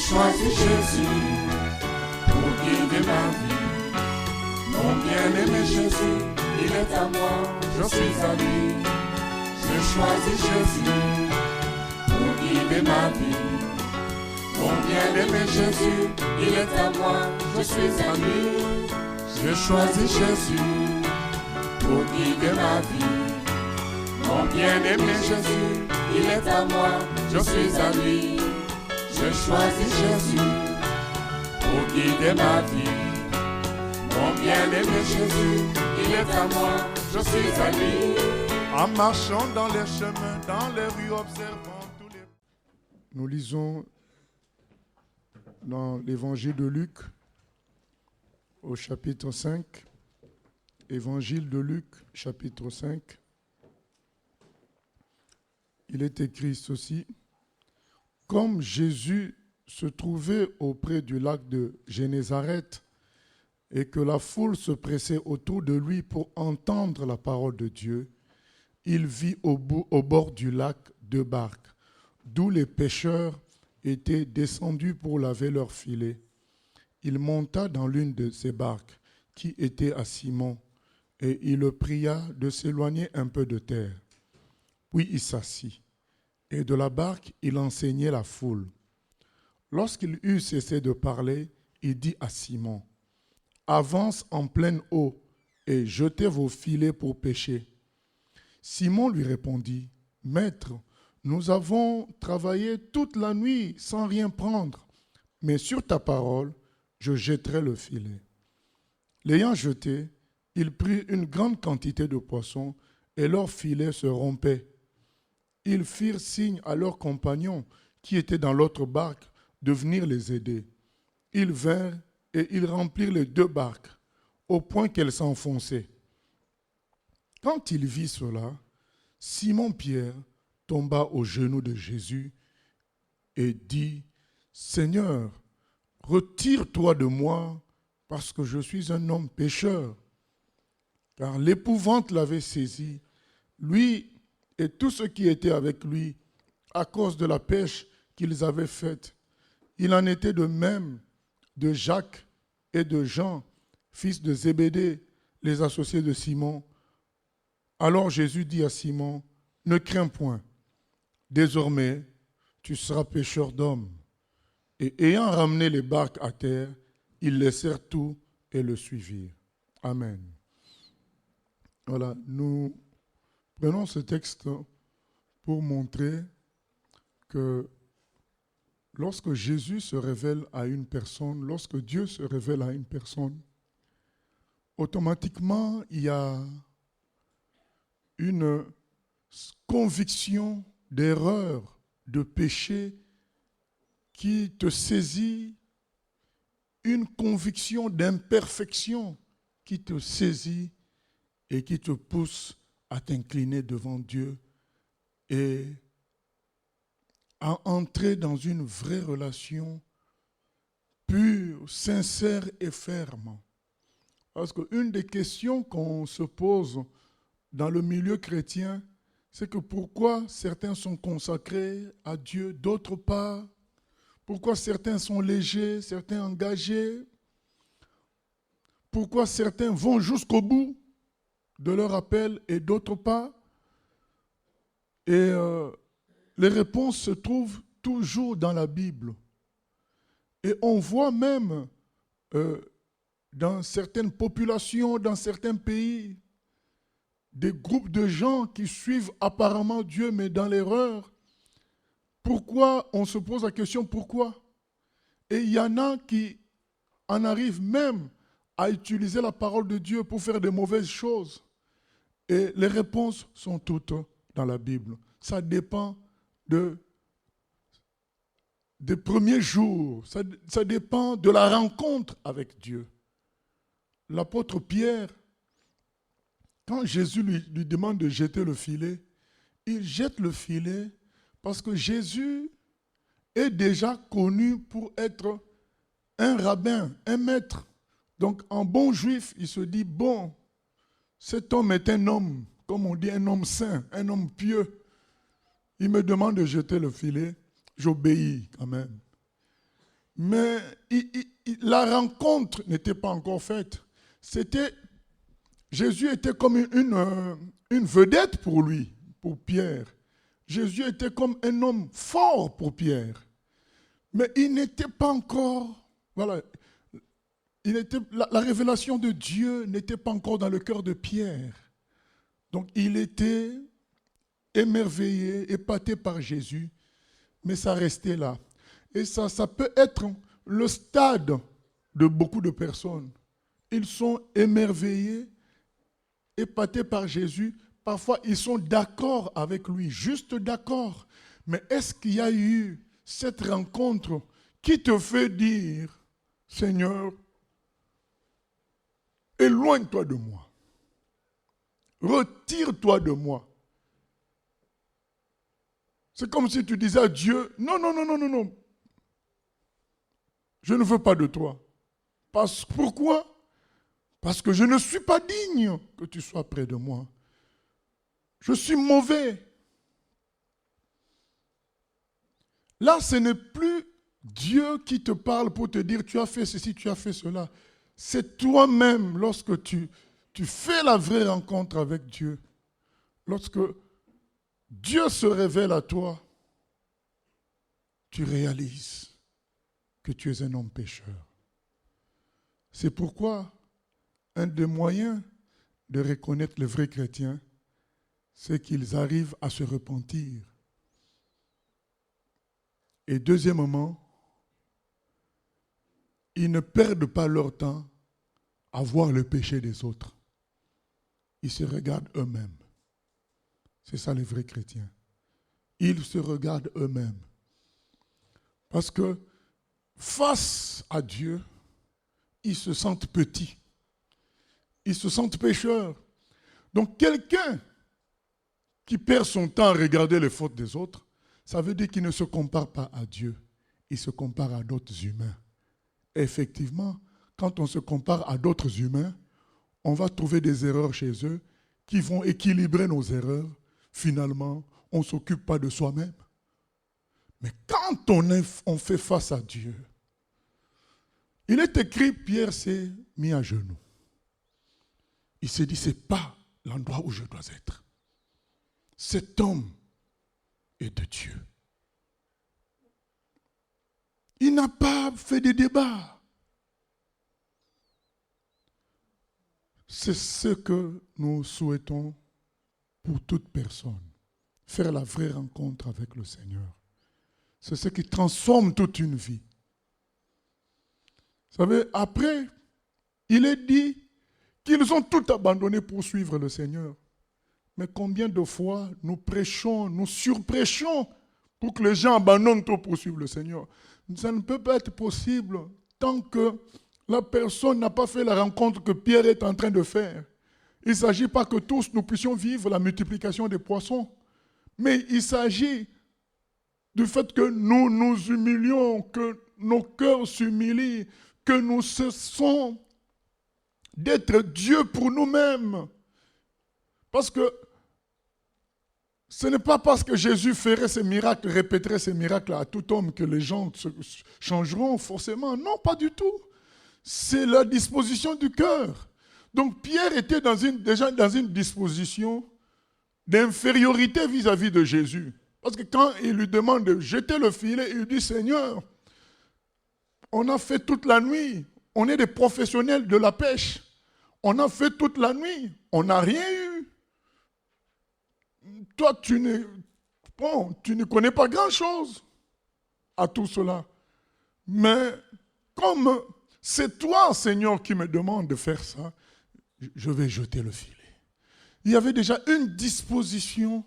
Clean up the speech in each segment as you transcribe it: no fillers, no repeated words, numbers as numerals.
choisi Jésus pour guider ma vie. Mon bien-aimé Jésus, il est à moi, je suis à lui. J'ai choisi Jésus pour guider ma vie. Mon bien-aimé Jésus, il est à moi, je suis à lui. J'ai choisi Jésus pour guider ma vie. Mon bien-aimé Jésus, il est à moi, je suis à lui. J'ai choisi Jésus pour guider ma vie. Mon bien-aimé Jésus, il est à moi, je suis à lui. En marchant dans les chemins, dans les rues, observant tous les... Nous lisons dans l'évangile de Luc, au chapitre 5. Évangile de Luc, chapitre 5. Il est écrit ceci. Comme Jésus se trouvait auprès du lac de Génézareth et que la foule se pressait autour de lui pour entendre la parole de Dieu, il vit au bord du lac 2 barques, d'où les pêcheurs étaient descendus pour laver leurs filets. Il monta dans l'une de ces barques, qui était à Simon, et il le pria de s'éloigner un peu de terre. Puis il s'assit, et de la barque il enseignait la foule. Lorsqu'il eut cessé de parler, il dit à Simon, « Avance en pleine eau et jetez vos filets pour pêcher. » Simon lui répondit, « Maître, nous avons travaillé toute la nuit sans rien prendre, mais sur ta parole, je jetterai le filet. » L'ayant jeté, il prit une grande quantité de poissons et leurs filets se rompaient. Ils firent signe à leurs compagnons qui étaient dans l'autre barque de venir les aider. Ils vinrent et ils remplirent les 2 barques au point qu'elles s'enfonçaient. Quand il vit cela, Simon-Pierre tomba aux genoux de Jésus et dit, « Seigneur, retire-toi de moi parce que je suis un homme pécheur. » Car l'épouvante l'avait saisi, lui et tous ceux qui étaient avec lui, à cause de la pêche qu'ils avaient faite. Il en était de même de Jacques et de Jean, fils de Zébédée, les associés de Simon. Alors Jésus dit à Simon, « Ne crains point, désormais tu seras pêcheur d'hommes. » Et ayant ramené les barques à terre, ils laissèrent tout et le suivirent. Amen. Voilà, nous prenons ce texte pour montrer que lorsque Jésus se révèle à une personne, lorsque Dieu se révèle à une personne, automatiquement, il y a une conviction d'erreur, de péché qui te saisit, une conviction d'imperfection qui te saisit et qui te pousse à t'incliner devant Dieu et à entrer dans une vraie relation pure, sincère et ferme. Parce qu'une des questions qu'on se pose dans le milieu chrétien, c'est que pourquoi certains sont consacrés à Dieu, d'autres pas? Pourquoi certains sont légers, certains engagés? Pourquoi certains vont jusqu'au bout de leur appel et d'autres pas? Et les réponses se trouvent toujours dans la Bible. Et on voit même dans certaines populations, dans certains pays, des groupes de gens qui suivent apparemment Dieu, mais dans l'erreur. Pourquoi? On se pose la question pourquoi? Et il y en a qui en arrivent même à utiliser la parole de Dieu pour faire de mauvaises choses. Et les réponses sont toutes dans la Bible. Ça dépend des premiers jours. Ça dépend de la rencontre avec Dieu. L'apôtre Pierre, quand Jésus lui demande de jeter le filet, il jette le filet parce que Jésus est déjà connu pour être un rabbin, un maître. Donc, en bon juif, il se dit, bon, cet homme est un homme, comme on dit, un homme saint, un homme pieux. Il me demande de jeter le filet, j'obéis quand même. Mais la rencontre n'était pas encore faite. Jésus était comme une vedette pour lui, pour Pierre. Jésus était comme un homme fort pour Pierre. Mais il n'était pas encore, voilà, la révélation de Dieu n'était pas encore dans le cœur de Pierre. Donc il était émerveillé, épaté par Jésus, mais ça restait là. Et ça peut être le stade de beaucoup de personnes. Ils sont émerveillés, épatés par Jésus. Parfois, ils sont d'accord avec lui, juste d'accord. Mais est-ce qu'il y a eu cette rencontre qui te fait dire, Seigneur, éloigne-toi de moi. Retire-toi de moi. C'est comme si tu disais à Dieu, non, non, non, non, non, non. Je ne veux pas de toi. Pourquoi? Parce que je ne suis pas digne que tu sois près de moi. Je suis mauvais. Là, ce n'est plus Dieu qui te parle pour te dire, tu as fait ceci, tu as fait cela. C'est toi-même, lorsque tu fais la vraie rencontre avec Dieu, lorsque Dieu se révèle à toi, tu réalises que tu es un homme pécheur. C'est pourquoi un des moyens de reconnaître les vrais chrétiens, c'est qu'ils arrivent à se repentir. Et deuxièmement, ils ne perdent pas leur temps à voir le péché des autres. Ils se regardent eux-mêmes. C'est ça les vrais chrétiens. Ils se regardent eux-mêmes. Parce que face à Dieu, ils se sentent petits. Ils se sentent pécheurs. Donc quelqu'un qui perd son temps à regarder les fautes des autres, ça veut dire qu'il ne se compare pas à Dieu. Il se compare à d'autres humains. Et effectivement, quand on se compare à d'autres humains, on va trouver des erreurs chez eux qui vont équilibrer nos erreurs. Finalement, on ne s'occupe pas de soi-même. Mais quand on fait face à Dieu, il est écrit, Pierre s'est mis à genoux. Il s'est dit, ce n'est pas l'endroit où je dois être. Cet homme est de Dieu. Il n'a pas fait de débat. C'est ce que nous souhaitons pour toute personne. Faire la vraie rencontre avec le Seigneur. C'est ce qui transforme toute une vie. Vous savez, après, il est dit qu'ils ont tout abandonné pour suivre le Seigneur. Mais combien de fois nous prêchons, nous surprêchons pour que les gens abandonnent tout pour suivre le Seigneur. Ça ne peut pas être possible tant que la personne n'a pas fait la rencontre que Pierre est en train de faire. Il ne s'agit pas que tous nous puissions vivre la multiplication des poissons, mais il s'agit du fait que nous nous humilions, que nos cœurs s'humilient, que nous cessons d'être Dieu pour nous-mêmes. Parce que ce n'est pas parce que Jésus ferait ces miracles, répéterait ces miracles à tout homme que les gens changeront forcément. Non, pas du tout. C'est la disposition du cœur. Donc Pierre était déjà dans une disposition d'infériorité vis-à-vis de Jésus. Parce que quand il lui demande de jeter le filet, il dit, Seigneur, on a fait toute la nuit. On est des professionnels de la pêche. On a fait toute la nuit. On n'a rien eu. Toi, tu ne connais pas grand-chose à tout cela. Mais comme c'est toi, Seigneur, qui me demande de faire ça, je vais jeter le filet. Il y avait déjà une disposition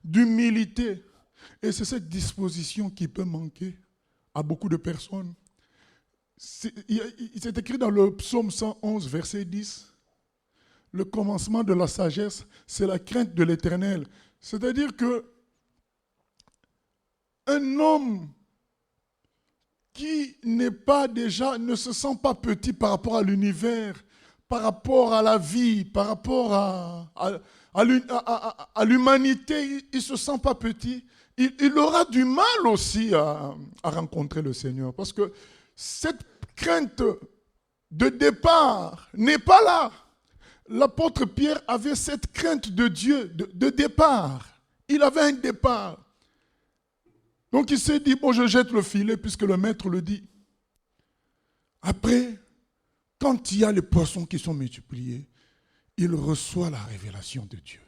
d'humilité. Et c'est cette disposition qui peut manquer à beaucoup de personnes. C'est écrit dans le psaume 111, verset 10. Le commencement de la sagesse, c'est la crainte de l'Éternel. C'est-à-dire que un homme qui ne se sent pas petit par rapport à l'univers, par rapport à la vie, par rapport à l'humanité, il ne se sent pas petit. Il aura du mal aussi à rencontrer le Seigneur. Parce que cette crainte de départ n'est pas là. L'apôtre Pierre avait cette crainte de Dieu, de départ. Il avait un départ. Donc il s'est dit, bon, je jette le filet puisque le maître le dit. Après, quand il y a les poissons qui sont multipliés, il reçoit la révélation de Dieu.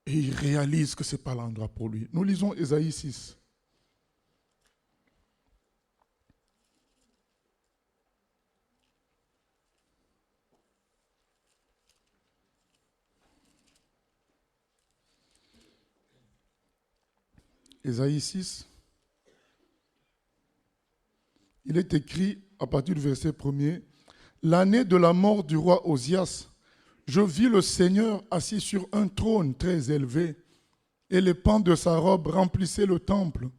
Et il réalise que ce n'est pas l'endroit pour lui. Nous lisons Ésaïe 6. Ésaïe 6. Il est écrit à partir du verset 1er, « L'année de la mort du roi Osias, je vis le Seigneur assis sur un trône très élevé, et les pans de sa robe remplissaient le temple.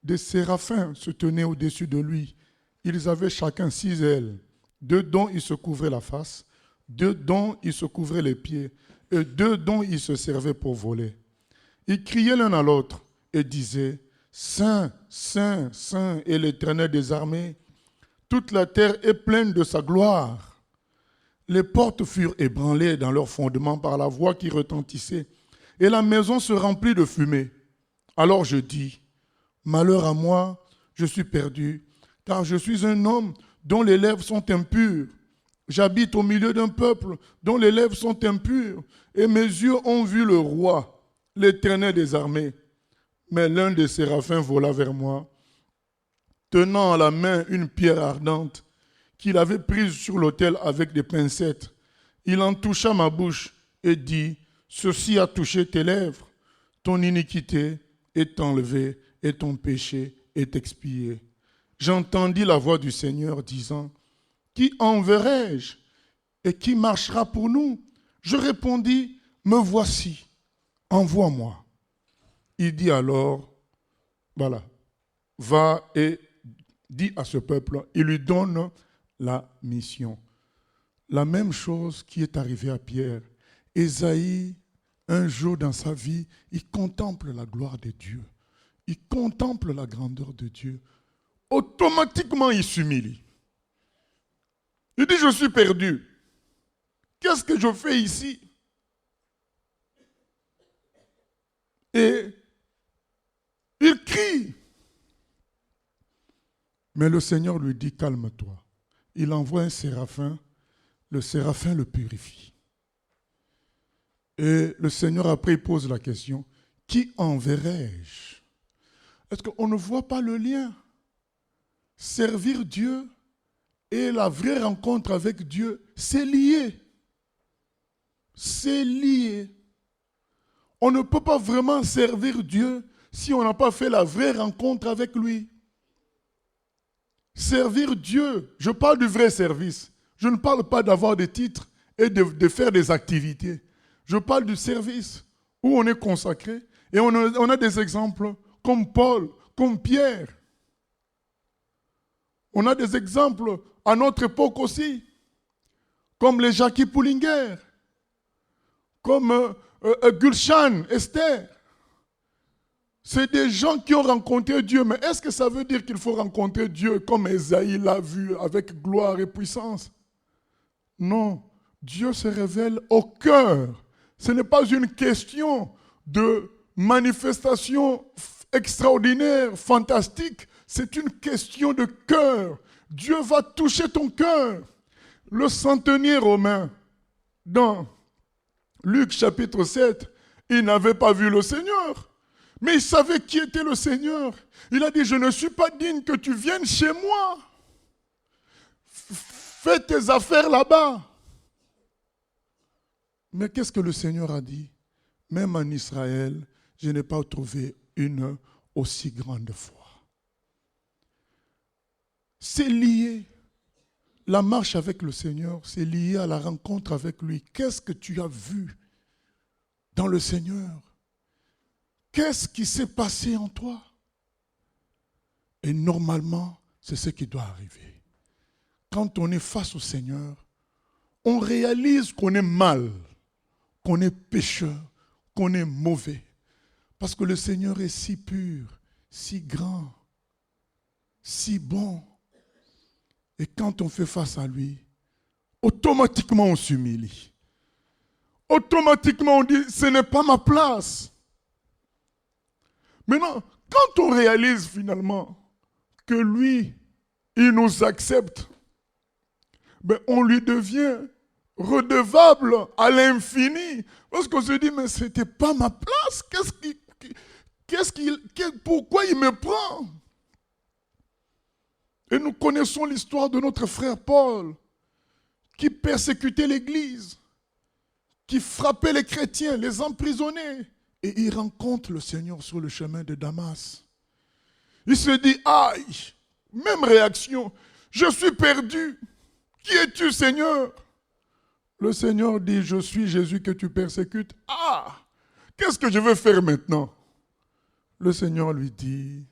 Des séraphins se tenaient au-dessus de lui. Ils avaient chacun 6 ailes. 2 dont ils se couvraient la face, 2 dont ils se couvraient les pieds, et 2 dont ils se servaient pour voler. Ils criaient l'un à l'autre et disaient, « Saint, Saint, Saint est l'Éternel des armées. Toute la terre est pleine de sa gloire. » Les portes furent ébranlées dans leurs fondements par la voix qui retentissait, et la maison se remplit de fumée. Alors je dis, « Malheur à moi, je suis perdu, car je suis un homme dont les lèvres sont impures. J'habite au milieu d'un peuple dont les lèvres sont impures, et mes yeux ont vu le roi, l'Éternel des armées. » Mais l'un des séraphins vola vers moi, tenant à la main une pierre ardente qu'il avait prise sur l'autel avec des pincettes. Il en toucha ma bouche et dit, « Ceci a touché tes lèvres. Ton iniquité est enlevée et ton péché est expié. » J'entendis la voix du Seigneur disant, « Qui enverrai-je et qui marchera pour nous ?» Je répondis, « Me voici, envoie-moi. » Il dit alors, voilà, va et dit à ce peuple, il lui donne la mission. La même chose qui est arrivée à Pierre. Ésaïe, un jour dans sa vie, il contemple la gloire de Dieu. Il contemple la grandeur de Dieu. Automatiquement, il s'humilie. Il dit, je suis perdu. Qu'est-ce que je fais ici? Et il crie. Mais le Seigneur lui dit, calme-toi. Il envoie un séraphin. Le séraphin le purifie. Et le Seigneur après il pose la question, qui enverrai-je? Est-ce qu'on ne voit pas le lien? Servir Dieu et la vraie rencontre avec Dieu, c'est lié. C'est lié. On ne peut pas vraiment servir Dieu si on n'a pas fait la vraie rencontre avec lui. Servir Dieu, je parle du vrai service. Je ne parle pas d'avoir des titres et de faire des activités. Je parle du service où on est consacré. Et on a des exemples comme Paul, comme Pierre. On a des exemples à notre époque aussi, comme les Jackie Pullinger, comme Gulshan, Esther. C'est des gens qui ont rencontré Dieu. Mais est-ce que ça veut dire qu'il faut rencontrer Dieu comme Ésaïe l'a vu, avec gloire et puissance? Non. Dieu se révèle au cœur. Ce n'est pas une question de manifestation extraordinaire, fantastique. C'est une question de cœur. Dieu va toucher ton cœur. Le centenier romain, dans Luc chapitre 7, il n'avait pas vu le Seigneur. Mais il savait qui était le Seigneur. Il a dit, je ne suis pas digne que tu viennes chez moi. Fais tes affaires là-bas. Mais qu'est-ce que le Seigneur a dit? Même en Israël, je n'ai pas trouvé une aussi grande foi. C'est lié. La marche avec le Seigneur, c'est lié à la rencontre avec lui. Qu'est-ce que tu as vu dans le Seigneur? Qu'est-ce qui s'est passé en toi? Et normalement, c'est ce qui doit arriver. Quand on est face au Seigneur, on réalise qu'on est mal, qu'on est pécheur, qu'on est mauvais. Parce que le Seigneur est si pur, si grand, si bon, Et quand on fait face à lui, automatiquement on s'humilie. Automatiquement on dit, ce n'est pas ma place. Maintenant, quand on réalise finalement que lui, il nous accepte, ben on lui devient redevable à l'infini. Parce qu'on se dit, mais ce n'était pas ma place. Pourquoi il me prend? Et nous connaissons l'histoire de notre frère Paul, qui persécutait l'Église, qui frappait les chrétiens, les emprisonnait. Et il rencontre le Seigneur sur le chemin de Damas. Il se dit, aïe, même réaction, je suis perdu. Qui es-tu, Seigneur? Le Seigneur dit, je suis Jésus que tu persécutes. Ah, qu'est-ce que je veux faire maintenant? Le Seigneur lui dit,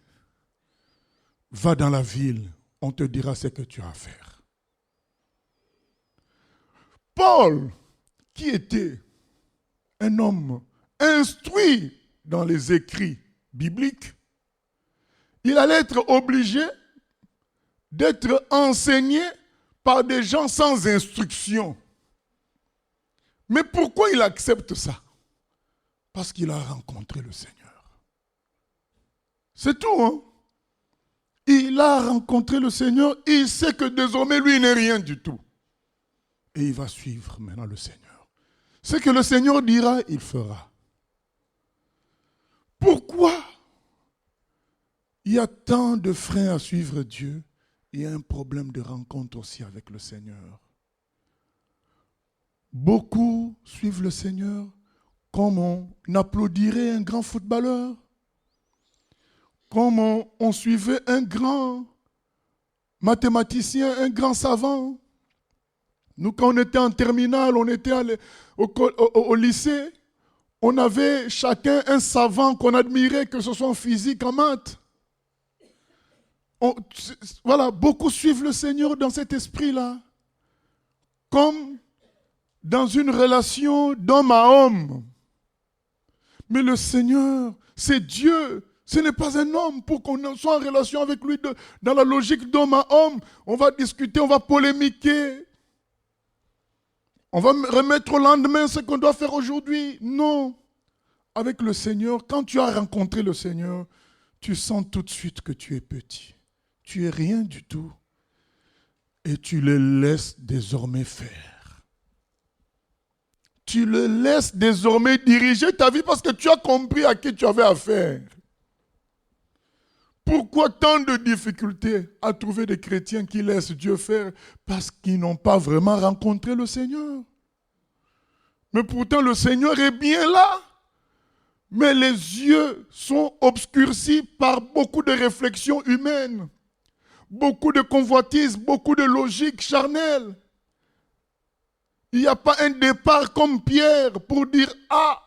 va dans la ville, on te dira ce que tu as à faire. Paul, qui était un homme instruit dans les écrits bibliques, il allait être obligé d'être enseigné par des gens sans instruction. Mais pourquoi il accepte ça? Parce qu'il a rencontré le Seigneur. C'est tout, hein? Il a rencontré le Seigneur, il sait que désormais lui n'est rien du tout. Et il va suivre maintenant le Seigneur. Ce que le Seigneur dira, il fera. Pourquoi il y a tant de freins à suivre Dieu? Il y a un problème de rencontre aussi avec le Seigneur. Beaucoup suivent le Seigneur comme on applaudirait un grand footballeur, comme on suivait un grand mathématicien, un grand savant. Nous, quand on était en terminale, on était au lycée, on avait chacun un savant qu'on admirait, que ce soit en physique, en maths. Voilà, beaucoup suivent le Seigneur dans cet esprit-là, comme dans une relation d'homme à homme. Mais le Seigneur, c'est Dieu. Ce n'est pas un homme pour qu'on soit en relation avec lui dans la logique d'homme à homme. On va discuter, on va polémiquer. On va remettre au lendemain ce qu'on doit faire aujourd'hui. Non. Avec le Seigneur, quand tu as rencontré le Seigneur, tu sens tout de suite que tu es petit. Tu es rien du tout. Et tu le laisses désormais faire. Tu le laisses désormais diriger ta vie parce que tu as compris à qui tu avais affaire. Pourquoi tant de difficultés à trouver des chrétiens qui laissent Dieu faire? Parce qu'ils n'ont pas vraiment rencontré le Seigneur. Mais pourtant le Seigneur est bien là. Mais les yeux sont obscurcis par beaucoup de réflexions humaines, beaucoup de convoitises, beaucoup de logique charnelle. Il n'y a pas un départ comme Pierre pour dire « Ah,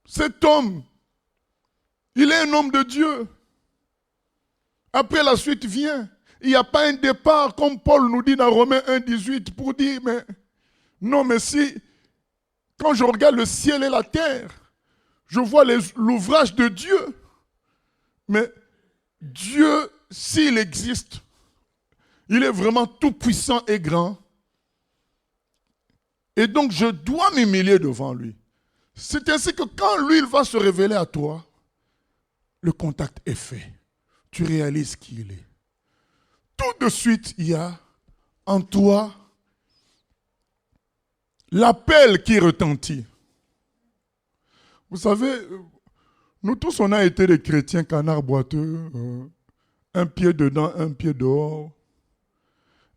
cet homme, il est un homme de Dieu. » Après la suite vient. Il n'y a pas un départ comme Paul nous dit dans Romains 1,18 pour dire « Mais non, mais si, quand je regarde le ciel et la terre, je vois l'ouvrage de Dieu. Mais Dieu, s'il existe, il est vraiment tout puissant et grand. Et donc, je dois m'humilier devant lui. C'est ainsi que quand lui, il va se révéler à toi, le contact est fait. Tu réalises qui il est. Tout de suite, il y a en toi l'appel qui retentit. Vous savez, nous tous, on a été des chrétiens canards boiteux, un pied dedans, un pied dehors.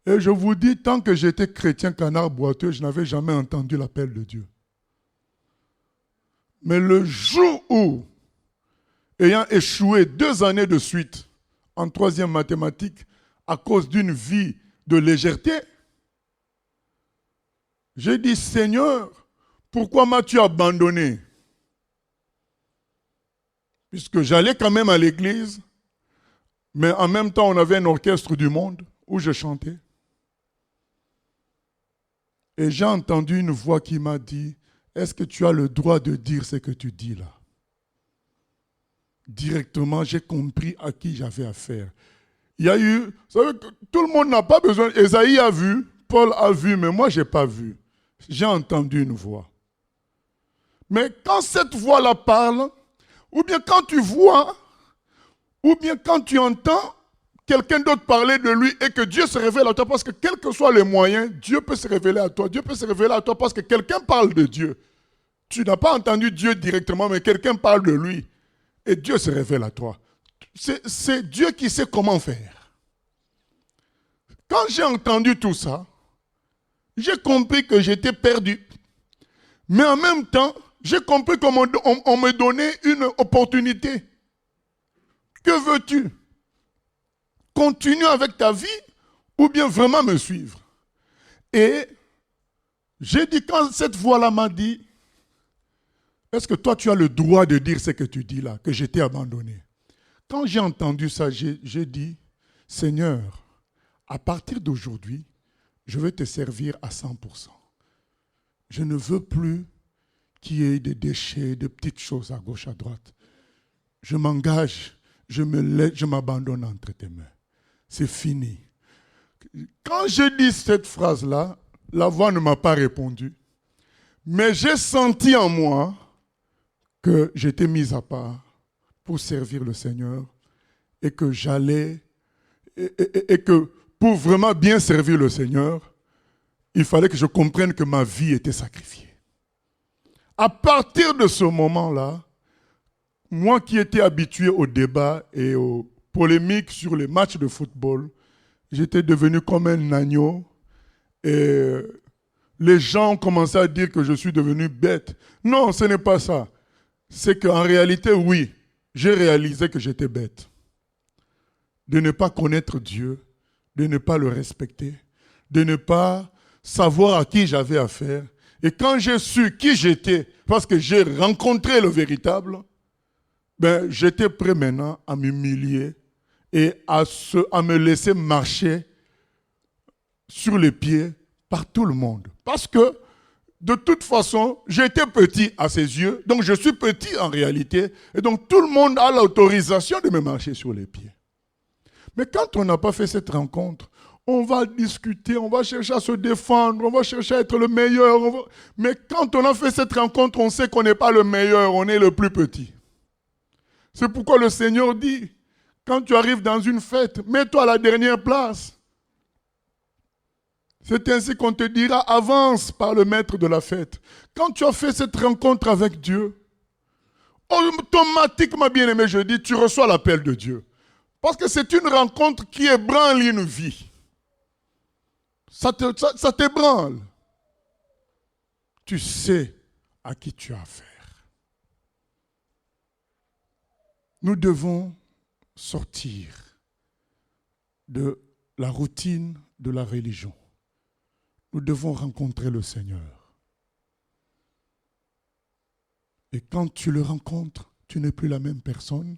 Et je vous dis, tant que j'étais chrétien canard boiteux, je n'avais jamais entendu l'appel de Dieu. Mais le jour où, ayant échoué 2 années de suite en 3e mathématiques à cause d'une vie de légèreté, j'ai dit, Seigneur, pourquoi m'as-tu abandonné? Puisque j'allais quand même à l'église, mais en même temps, on avait un orchestre du monde où je chantais. Et j'ai entendu une voix qui m'a dit, est-ce que tu as le droit de dire ce que tu dis là? Directement, j'ai compris à qui j'avais affaire. Il y a eu, vous savez, tout le monde n'a pas besoin. Ésaïe a vu, Paul a vu, mais moi, je n'ai pas vu. J'ai entendu une voix. Mais quand cette voix-là parle, ou bien quand tu vois, ou bien quand tu entends quelqu'un d'autre parler de lui et que Dieu se révèle à toi, parce que quels que soient les moyens, Dieu peut se révéler à toi. Dieu peut se révéler à toi parce que quelqu'un parle de Dieu. Tu n'as pas entendu Dieu directement, mais quelqu'un parle de lui. Et Dieu se révèle à toi. C'est Dieu qui sait comment faire. Quand j'ai entendu tout ça, j'ai compris que j'étais perdu. Mais en même temps, j'ai compris qu'on me donnait une opportunité. Que veux-tu? Continue avec ta vie ou bien vraiment me suivre? Et j'ai dit, quand cette voix-là m'a dit, est-ce que toi tu as le droit de dire ce que tu dis là, que j'étais abandonné? Quand j'ai entendu ça, j'ai dit, Seigneur, à partir d'aujourd'hui, je veux te servir à 100%. Je ne veux plus qu'il y ait des déchets, des petites choses à gauche, à droite. Je m'engage, je m'abandonne entre tes mains. C'est fini. Quand j'ai dit cette phrase-là, la voix ne m'a pas répondu. Mais j'ai senti en moi que j'étais mis à part pour servir le Seigneur et que j'allais, et que pour vraiment bien servir le Seigneur, il fallait que je comprenne que ma vie était sacrifiée. À partir de ce moment-là, moi qui étais habitué au débat et aux polémiques sur les matchs de football, j'étais devenu comme un agneau et les gens ont commencé à dire que je suis devenu bête. Non, ce n'est pas ça. C'est qu'en réalité, oui, j'ai réalisé que j'étais bête. De ne pas connaître Dieu, de ne pas le respecter, de ne pas savoir à qui j'avais affaire. Et quand j'ai su qui j'étais, parce que j'ai rencontré le véritable, ben, j'étais prêt maintenant à m'humilier et à me laisser marcher sur les pieds par tout le monde. Parce que, de toute façon, j'étais petit à ses yeux, donc je suis petit en réalité, et donc tout le monde a l'autorisation de me marcher sur les pieds. Mais quand on n'a pas fait cette rencontre, on va discuter, on va chercher à se défendre, on va chercher à être le meilleur. Mais quand on a fait cette rencontre, on sait qu'on n'est pas le meilleur, on est le plus petit. C'est pourquoi le Seigneur dit, quand tu arrives dans une fête, mets-toi à la dernière place. C'est ainsi qu'on te dira, avance par le maître de la fête. Quand tu as fait cette rencontre avec Dieu, automatiquement, bien aimé, je dis, tu reçois l'appel de Dieu. Parce que c'est une rencontre qui ébranle une vie. Ça t'ébranle. Tu sais à qui tu as affaire. Nous devons sortir de la routine de la religion. Nous devons rencontrer le Seigneur. Et quand tu le rencontres, tu n'es plus la même personne.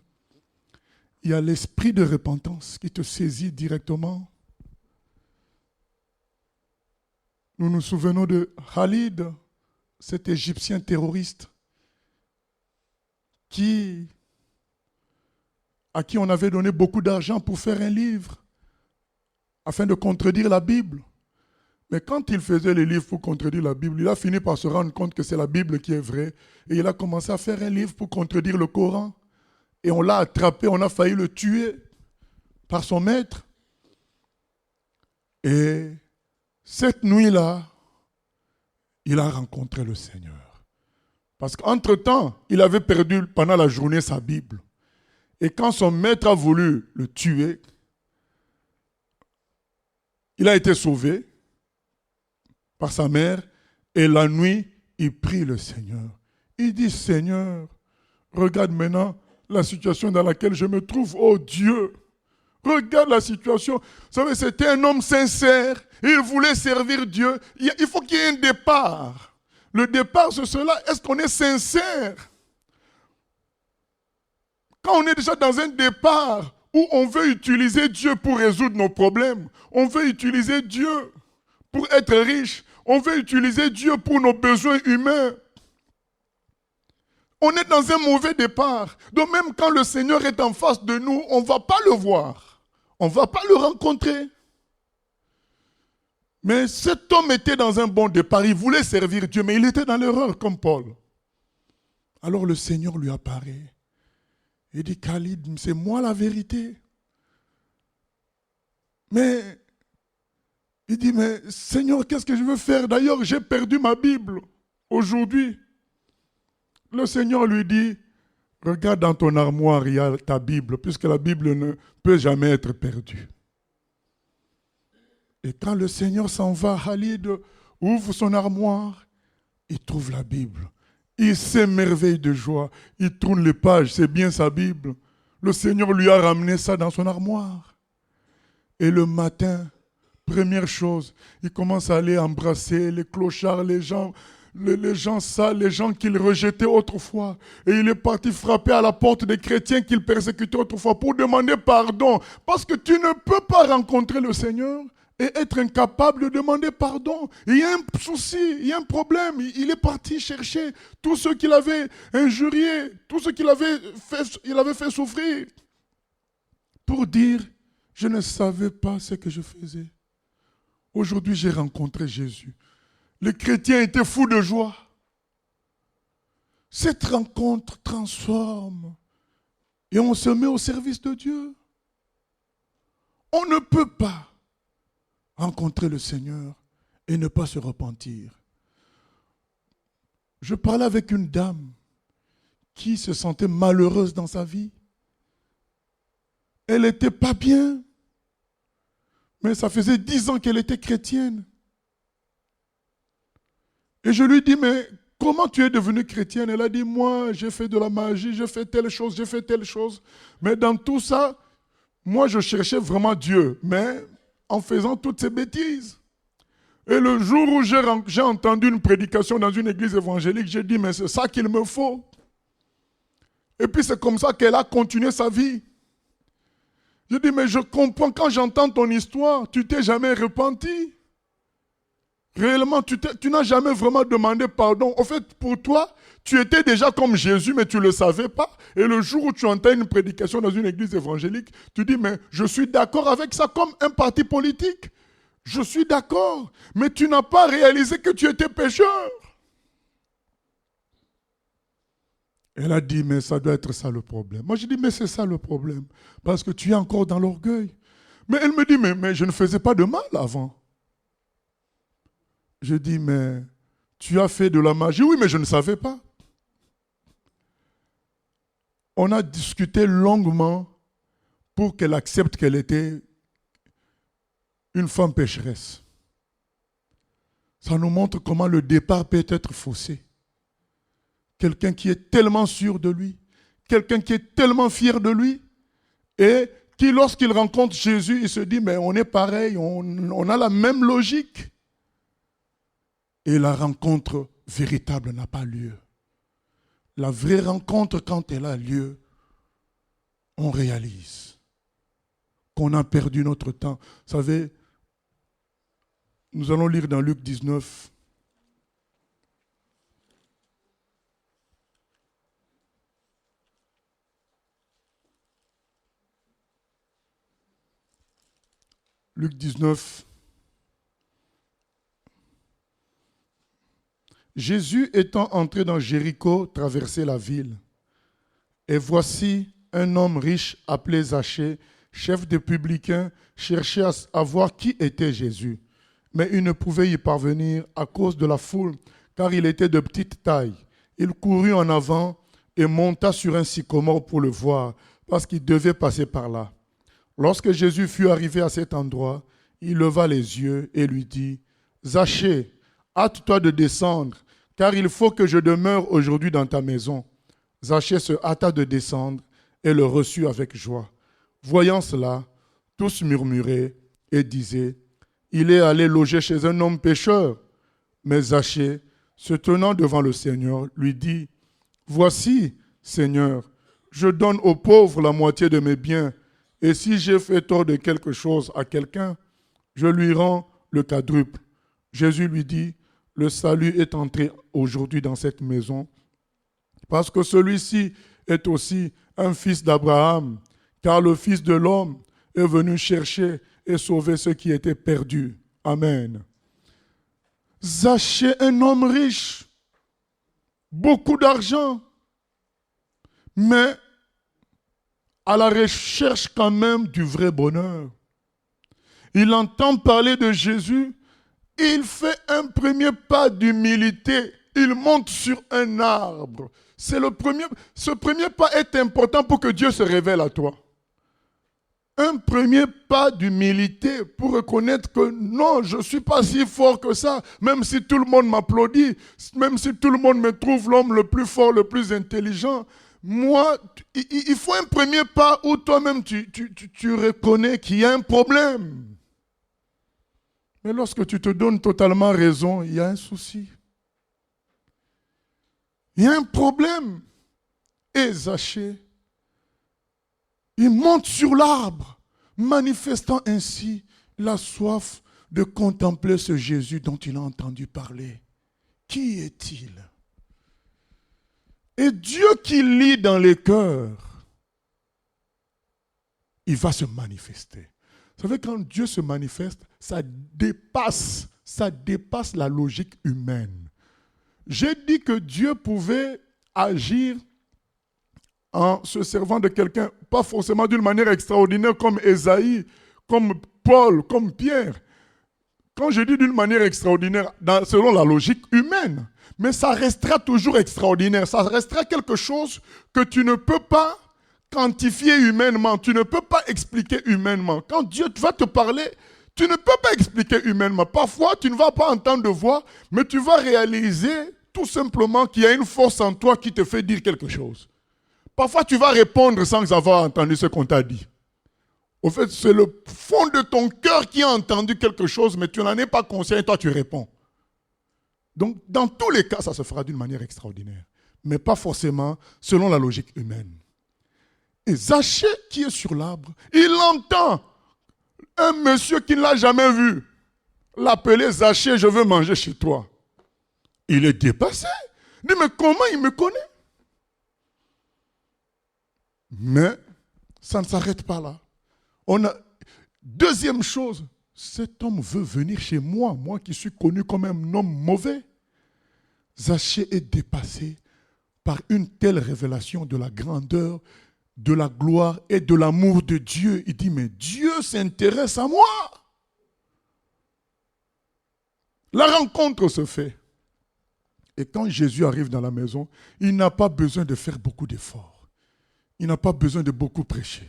Il y a l'esprit de repentance qui te saisit directement. Nous nous souvenons de Khalid, cet Égyptien terroriste, à qui on avait donné beaucoup d'argent pour faire un livre, afin de contredire la Bible. Mais quand il faisait les livres pour contredire la Bible, il a fini par se rendre compte que c'est la Bible qui est vraie. Et il a commencé à faire un livre pour contredire le Coran. Et on l'a attrapé, on a failli le tuer par son maître. Et cette nuit-là, il a rencontré le Seigneur. Parce qu'entre-temps, il avait perdu pendant la journée sa Bible. Et quand son maître a voulu le tuer, il a été sauvé par sa mère. Et la nuit, il prie le Seigneur. Il dit, Seigneur, regarde maintenant la situation dans laquelle je me trouve. Oh Dieu, regarde la situation. Vous savez, c'était un homme sincère. Il voulait servir Dieu. Il faut qu'il y ait un départ. Le départ, c'est cela. Est-ce qu'on est sincère? Quand on est déjà dans un départ où on veut utiliser Dieu pour résoudre nos problèmes, on veut utiliser Dieu pour être riche, on veut utiliser Dieu pour nos besoins humains, on est dans un mauvais départ. Donc même quand le Seigneur est en face de nous, on ne va pas le voir. on ne va pas le rencontrer. Mais cet homme était dans un bon départ, il voulait servir Dieu, mais il était dans l'erreur comme Paul. Alors le Seigneur lui apparaît. Il dit, Khalid, c'est moi la vérité. Mais, il dit, mais Seigneur, qu'est-ce que je veux faire? D'ailleurs, j'ai perdu ma Bible aujourd'hui. Le Seigneur lui dit, regarde dans ton armoire, il y a ta Bible, puisque la Bible ne peut jamais être perdue. Et quand le Seigneur s'en va, Khalid ouvre son armoire, il trouve la Bible. Il s'émerveille de joie. Il tourne les pages, c'est bien sa Bible. Le Seigneur lui a ramené ça dans son armoire. Et le matin, première chose, il commence à aller embrasser les clochards, les gens sales, les gens qu'il rejetait autrefois. Et il est parti frapper à la porte des chrétiens qu'il persécutait autrefois pour demander pardon. Parce que tu ne peux pas rencontrer le Seigneur et être incapable de demander pardon. Il y a un souci, il y a un problème. Il est parti chercher tous ceux qu'il avait injuriés, tous ceux qu'il avait fait souffrir, pour dire, je ne savais pas ce que je faisais. Aujourd'hui, j'ai rencontré Jésus. Les chrétiens étaient fous de joie. Cette rencontre transforme et on se met au service de Dieu. On ne peut pas rencontrer le Seigneur et ne pas se repentir. Je parlais avec une dame qui se sentait malheureuse dans sa vie. Elle n'était pas bien, mais ça faisait 10 ans qu'elle était chrétienne. Et je lui dis, mais comment tu es devenue chrétienne? Elle a dit, moi, j'ai fait de la magie, j'ai fait telle chose, j'ai fait telle chose. Mais dans tout ça, moi, je cherchais vraiment Dieu, mais en faisant toutes ces bêtises. Et le jour où j'ai entendu une prédication dans une église évangélique, j'ai dit, mais c'est ça qu'il me faut. Et puis c'est comme ça qu'elle a continué sa vie. Je dis, mais je comprends, quand j'entends ton histoire, tu t'es jamais repenti. Réellement, tu n'as jamais vraiment demandé pardon. En fait, pour toi, tu étais déjà comme Jésus, mais tu ne le savais pas. Et le jour où tu entends une prédication dans une église évangélique, tu dis, mais je suis d'accord avec ça comme un parti politique. Je suis d'accord, mais tu n'as pas réalisé que tu étais pécheur. Elle a dit, mais ça doit être ça le problème. Moi, je dis, mais c'est ça le problème, parce que tu es encore dans l'orgueil. Mais elle me dit, mais je ne faisais pas de mal avant. Je dis, mais tu as fait de la magie? Oui, mais je ne savais pas. On a discuté longuement pour qu'elle accepte qu'elle était une femme pécheresse. Ça nous montre comment le départ peut être faussé. Quelqu'un qui est tellement sûr de lui, quelqu'un qui est tellement fier de lui, et qui, lorsqu'il rencontre Jésus, il se dit, mais on est pareil, on a la même logique. Et la rencontre véritable n'a pas lieu. La vraie rencontre, quand elle a lieu, on réalise qu'on a perdu notre temps. Vous savez, nous allons lire dans Luc 19. Luc 19. Jésus étant entré dans Jéricho, traversait la ville. Et voici un homme riche appelé Zachée, chef des publicains, cherchait à voir qui était Jésus. Mais il ne pouvait y parvenir à cause de la foule, car il était de petite taille. Il courut en avant et monta sur un sycomore pour le voir, parce qu'il devait passer par là. Lorsque Jésus fut arrivé à cet endroit, il leva les yeux et lui dit, « Zachée, hâte-toi de descendre, car il faut que je demeure aujourd'hui dans ta maison. » Zachée se hâta de descendre et le reçut avec joie. Voyant cela, tous murmuraient et disaient, « Il est allé loger chez un homme pécheur. » Mais Zachée, se tenant devant le Seigneur, lui dit, « Voici, Seigneur, je donne aux pauvres la moitié de mes biens, et si j'ai fait tort de quelque chose à quelqu'un, je lui rends le quadruple. » Jésus lui dit, « Le salut est entré aujourd'hui dans cette maison, parce que celui-ci est aussi un fils d'Abraham, car le Fils de l'homme est venu chercher et sauver ceux qui étaient perdus. Amen. Zachée, un homme riche, beaucoup d'argent, mais à la recherche quand même du vrai bonheur. Il entend parler de Jésus, il fait un premier pas d'humilité, il monte sur un arbre. Ce premier pas est important pour que Dieu se révèle à toi. Un premier pas d'humilité pour reconnaître que non, je ne suis pas si fort que ça, même si tout le monde m'applaudit, même si tout le monde me trouve l'homme le plus fort, le plus intelligent. Moi, il faut un premier pas où toi-même tu reconnais qu'il y a un problème. Mais lorsque tu te donnes totalement raison, il y a un souci. Il y a un problème. Et Zachée, il monte sur l'arbre, manifestant ainsi la soif de contempler ce Jésus dont il a entendu parler. Qui est-il? Et Dieu qui lit dans les cœurs, il va se manifester. Vous savez, quand Dieu se manifeste, ça dépasse la logique humaine. J'ai dit que Dieu pouvait agir en se servant de quelqu'un, pas forcément d'une manière extraordinaire comme Ésaïe, comme Paul, comme Pierre. Quand je dis d'une manière extraordinaire, selon la logique humaine, mais ça restera toujours extraordinaire. Ça restera quelque chose que tu ne peux pas quantifier humainement, tu ne peux pas expliquer humainement. Quand Dieu va te parler, tu ne peux pas expliquer humainement. Parfois, tu ne vas pas entendre de voix, mais tu vas réaliser tout simplement qu'il y a une force en toi qui te fait dire quelque chose. Parfois, tu vas répondre sans avoir entendu ce qu'on t'a dit. Au fait, c'est le fond de ton cœur qui a entendu quelque chose, mais tu n'en es pas conscient et toi, tu réponds. Donc, dans tous les cas, ça se fera d'une manière extraordinaire, mais pas forcément selon la logique humaine. Et Zachée, qui est sur l'arbre, il entend un monsieur qui ne l'a jamais vu l'appeler Zachée, je veux manger chez toi. Il est dépassé. Il dit, mais comment il me connaît? Mais ça ne s'arrête pas là. Deuxième chose, cet homme veut venir chez moi, moi qui suis connu comme un homme mauvais. Zachée est dépassé par une telle révélation de la grandeur, de la gloire et de l'amour de Dieu. Il dit, mais Dieu s'intéresse à moi. La rencontre se fait. Et quand Jésus arrive dans la maison, il n'a pas besoin de faire beaucoup d'efforts. Il n'a pas besoin de beaucoup prêcher.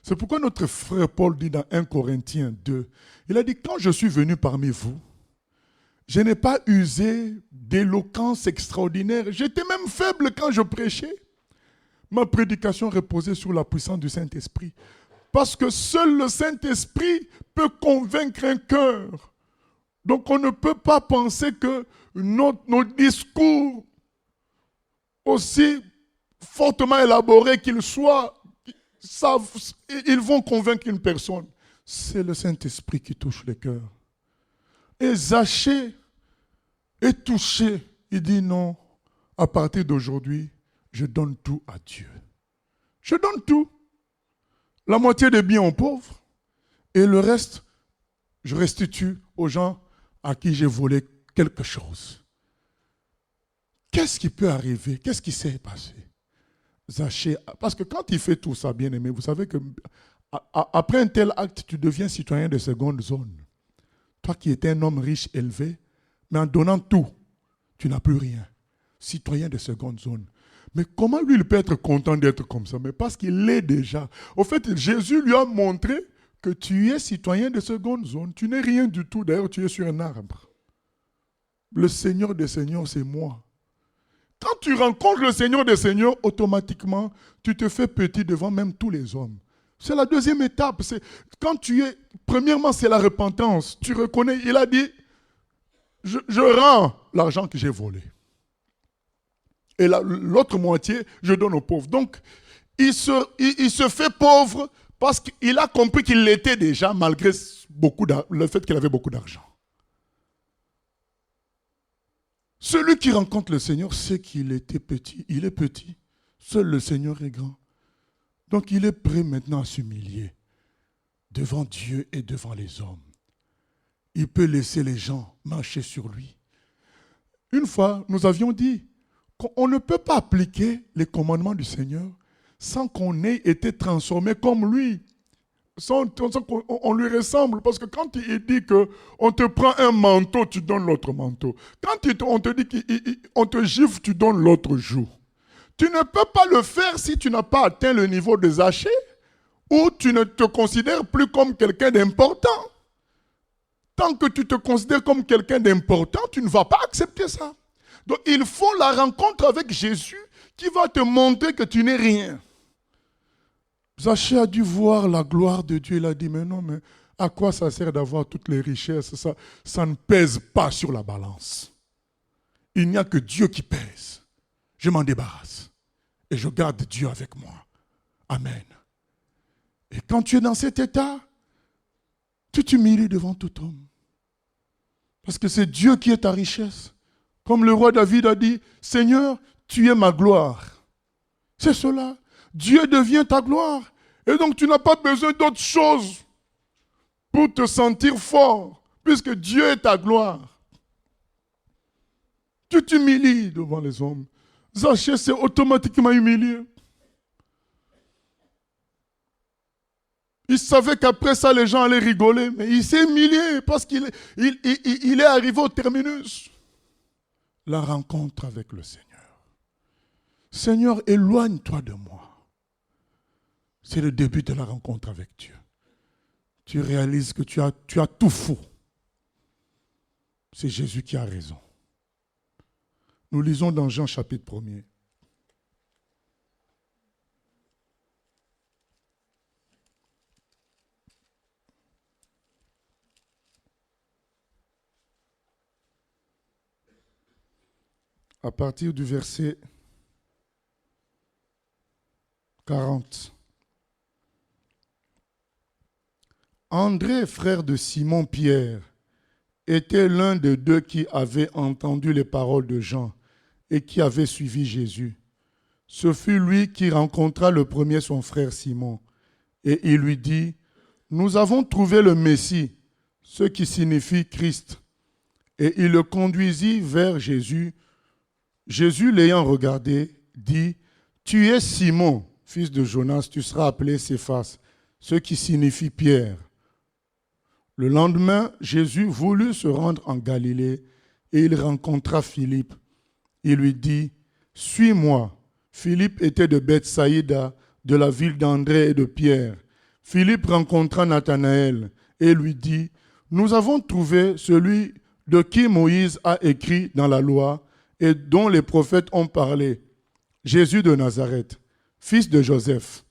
C'est pourquoi notre frère Paul dit dans 1 Corinthiens 2, il a dit, quand je suis venu parmi vous, je n'ai pas usé d'éloquence extraordinaire. J'étais même faible quand je prêchais. Ma prédication reposait sur la puissance du Saint-Esprit. Parce que seul le Saint-Esprit peut convaincre un cœur. Donc on ne peut pas penser que nos discours, aussi fortement élaborés qu'ils soient, ils vont convaincre une personne. C'est le Saint-Esprit qui touche le cœur. Et Zachée est touché. Il dit non, à partir d'aujourd'hui, je donne tout à Dieu. Je donne tout. La moitié des biens aux pauvres. Et le reste, je restitue aux gens à qui j'ai volé quelque chose. Qu'est-ce qui peut arriver? Qu'est-ce qui s'est passé? Zachée, parce que quand il fait tout ça, bien aimé, vous savez que après un tel acte, tu deviens citoyen de seconde zone. Toi qui étais un homme riche, élevé, mais en donnant tout, tu n'as plus rien. Citoyen de seconde zone. Mais comment lui, il peut être content d'être comme ça? Mais parce qu'il l'est déjà. Au fait, Jésus lui a montré que tu es citoyen de seconde zone. Tu n'es rien du tout. D'ailleurs, tu es sur un arbre. Le Seigneur des Seigneurs, c'est moi. Quand tu rencontres le Seigneur des Seigneurs, automatiquement, tu te fais petit devant même tous les hommes. C'est la deuxième étape. Premièrement, c'est la repentance. Tu reconnais, il a dit, je rends l'argent que j'ai volé. Et l'autre moitié, je donne aux pauvres. Donc, il se fait pauvre parce qu'il a compris qu'il l'était déjà, malgré le fait qu'il avait beaucoup d'argent. Celui qui rencontre le Seigneur sait qu'il était petit. Il est petit. Seul le Seigneur est grand. Donc, il est prêt maintenant à s'humilier. devant Dieu et devant les hommes. Il peut laisser les gens marcher sur lui. Une fois, nous avions dit qu'on ne peut pas appliquer les commandements du Seigneur sans qu'on ait été transformé comme lui. Sans qu'on lui ressemble. Parce que quand il dit qu'on te prend un manteau, tu donnes l'autre manteau. Quand on te dit qu'on te gifle, tu donnes l'autre joue. Tu ne peux pas le faire si tu n'as pas atteint le niveau de Zachée ou tu ne te considères plus comme quelqu'un d'important. Tant que tu te considères comme quelqu'un d'important, tu ne vas pas accepter ça. Donc il faut la rencontre avec Jésus qui va te montrer que tu n'es rien. Zachée a dû voir la gloire de Dieu. Il a dit, mais non, mais à quoi ça sert d'avoir toutes les richesses? Ça ne pèse pas sur la balance. Il n'y a que Dieu qui pèse. Je m'en débarrasse. Et je garde Dieu avec moi. Amen. Et quand tu es dans cet état, tu t'humilies devant tout homme. Parce que c'est Dieu qui est ta richesse. Comme le roi David a dit, Seigneur, tu es ma gloire. C'est cela. Dieu devient ta gloire. Et donc tu n'as pas besoin d'autre chose pour te sentir fort, puisque Dieu est ta gloire. Tu t'humilies devant les hommes. Zachée s'est automatiquement humilié. Il savait qu'après ça, les gens allaient rigoler, mais il s'est humilié parce qu'il est arrivé au terminus. La rencontre avec le Seigneur. Seigneur, éloigne-toi de moi. C'est le début de la rencontre avec Dieu. Tu réalises que tu as tout faux. C'est Jésus qui a raison. Nous lisons dans Jean chapitre 1er. À partir du verset 40. André, frère de Simon-Pierre, était l'un des deux qui avait entendu les paroles de Jean et qui avait suivi Jésus. Ce fut lui qui rencontra le premier son frère Simon. Et il lui dit, « Nous avons trouvé le Messie, ce qui signifie Christ. » Et il le conduisit vers Jésus. Jésus, l'ayant regardé, dit, « Tu es Simon, fils de Jonas, tu seras appelé Céphas, ce qui signifie Pierre. » Le lendemain, Jésus voulut se rendre en Galilée et il rencontra Philippe. Il lui dit, « Suis-moi. » Philippe était de Bethsaïda, de la ville d'André et de Pierre. Philippe rencontra Nathanaël et lui dit, « Nous avons trouvé celui de qui Moïse a écrit dans la loi et dont les prophètes ont parlé, Jésus de Nazareth, fils de Joseph. »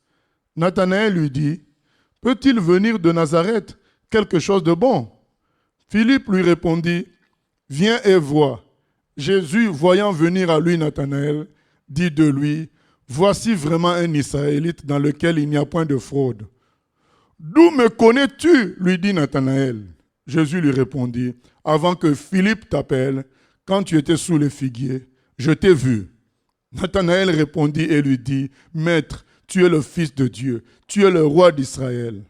Nathanaël lui dit, « Peut-il venir de Nazareth quelque chose de bon? » Philippe lui répondit, « Viens et vois. » Jésus, voyant venir à lui Nathanaël, dit de lui, « Voici vraiment un Israélite dans lequel il n'y a point de fraude. »« D'où me connais-tu » lui dit Nathanaël. Jésus lui répondit, « Avant que Philippe t'appelle, quand tu étais sous les figuiers, je t'ai vu. » Nathanaël répondit et lui dit, « Maître, tu es le Fils de Dieu, tu es le roi d'Israël. »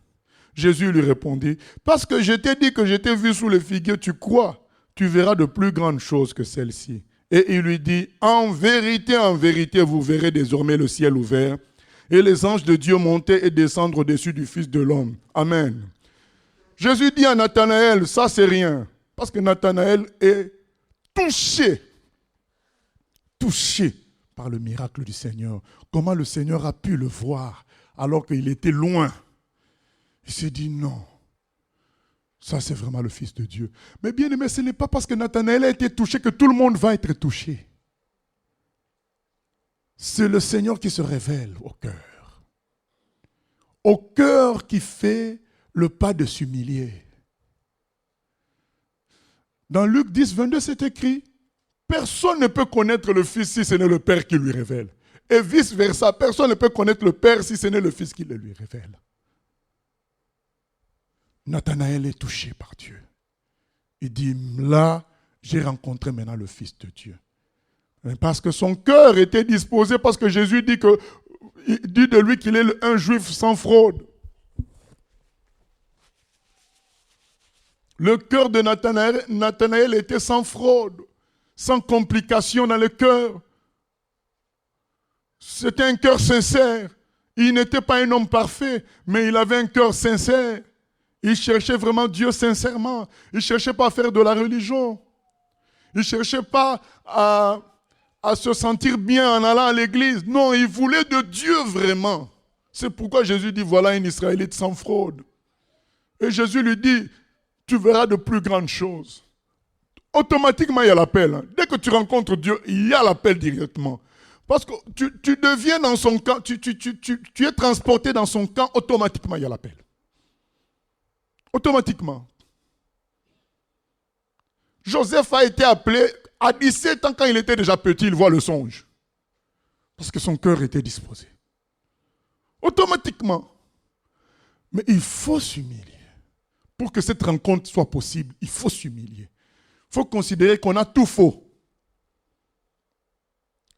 Jésus lui répondit, « Parce que je t'ai dit que je t'ai vu sous les figuiers, tu crois, tu verras de plus grandes choses que celles-ci. » Et il lui dit, « en vérité, vous verrez désormais le ciel ouvert et les anges de Dieu monter et descendre au-dessus du Fils de l'homme. » Amen. Jésus dit à Nathanaël, ça c'est rien, parce que Nathanaël est touché par le miracle du Seigneur. Comment le Seigneur a pu le voir alors qu'il était loin. Il s'est dit non, ça c'est vraiment le Fils de Dieu. Mais bien aimé, ce n'est pas parce que Nathanaël a été touché que tout le monde va être touché. C'est le Seigneur qui se révèle au cœur. Au cœur qui fait le pas de s'humilier. Dans Luc 10, 22, c'est écrit, personne ne peut connaître le Fils si ce n'est le Père qui lui révèle. Et vice-versa, personne ne peut connaître le Père si ce n'est le Fils qui le lui révèle. Nathanaël est touché par Dieu. Il dit, là, j'ai rencontré maintenant le Fils de Dieu. Parce que son cœur était disposé, parce que Jésus dit, il dit de lui qu'il est un juif sans fraude. Le cœur de Nathanaël était sans fraude, sans complication dans le cœur. C'était un cœur sincère. Il n'était pas un homme parfait, mais il avait un cœur sincère. Il cherchait vraiment Dieu sincèrement. Il ne cherchait pas à faire de la religion. Il ne cherchait pas à se sentir bien en allant à l'église. Non, il voulait de Dieu vraiment. C'est pourquoi Jésus dit, voilà un Israélite sans fraude. Et Jésus lui dit, tu verras de plus grandes choses. Automatiquement, il y a l'appel. Dès que tu rencontres Dieu, il y a l'appel directement. Parce que tu deviens dans son camp, tu es transporté dans son camp, automatiquement, il y a l'appel. Automatiquement. Joseph a été appelé à 17 ans quand il était déjà petit, il voit le songe. Parce que son cœur était disposé. Automatiquement. Mais il faut s'humilier. Pour que cette rencontre soit possible, il faut s'humilier. Il faut considérer qu'on a tout faux.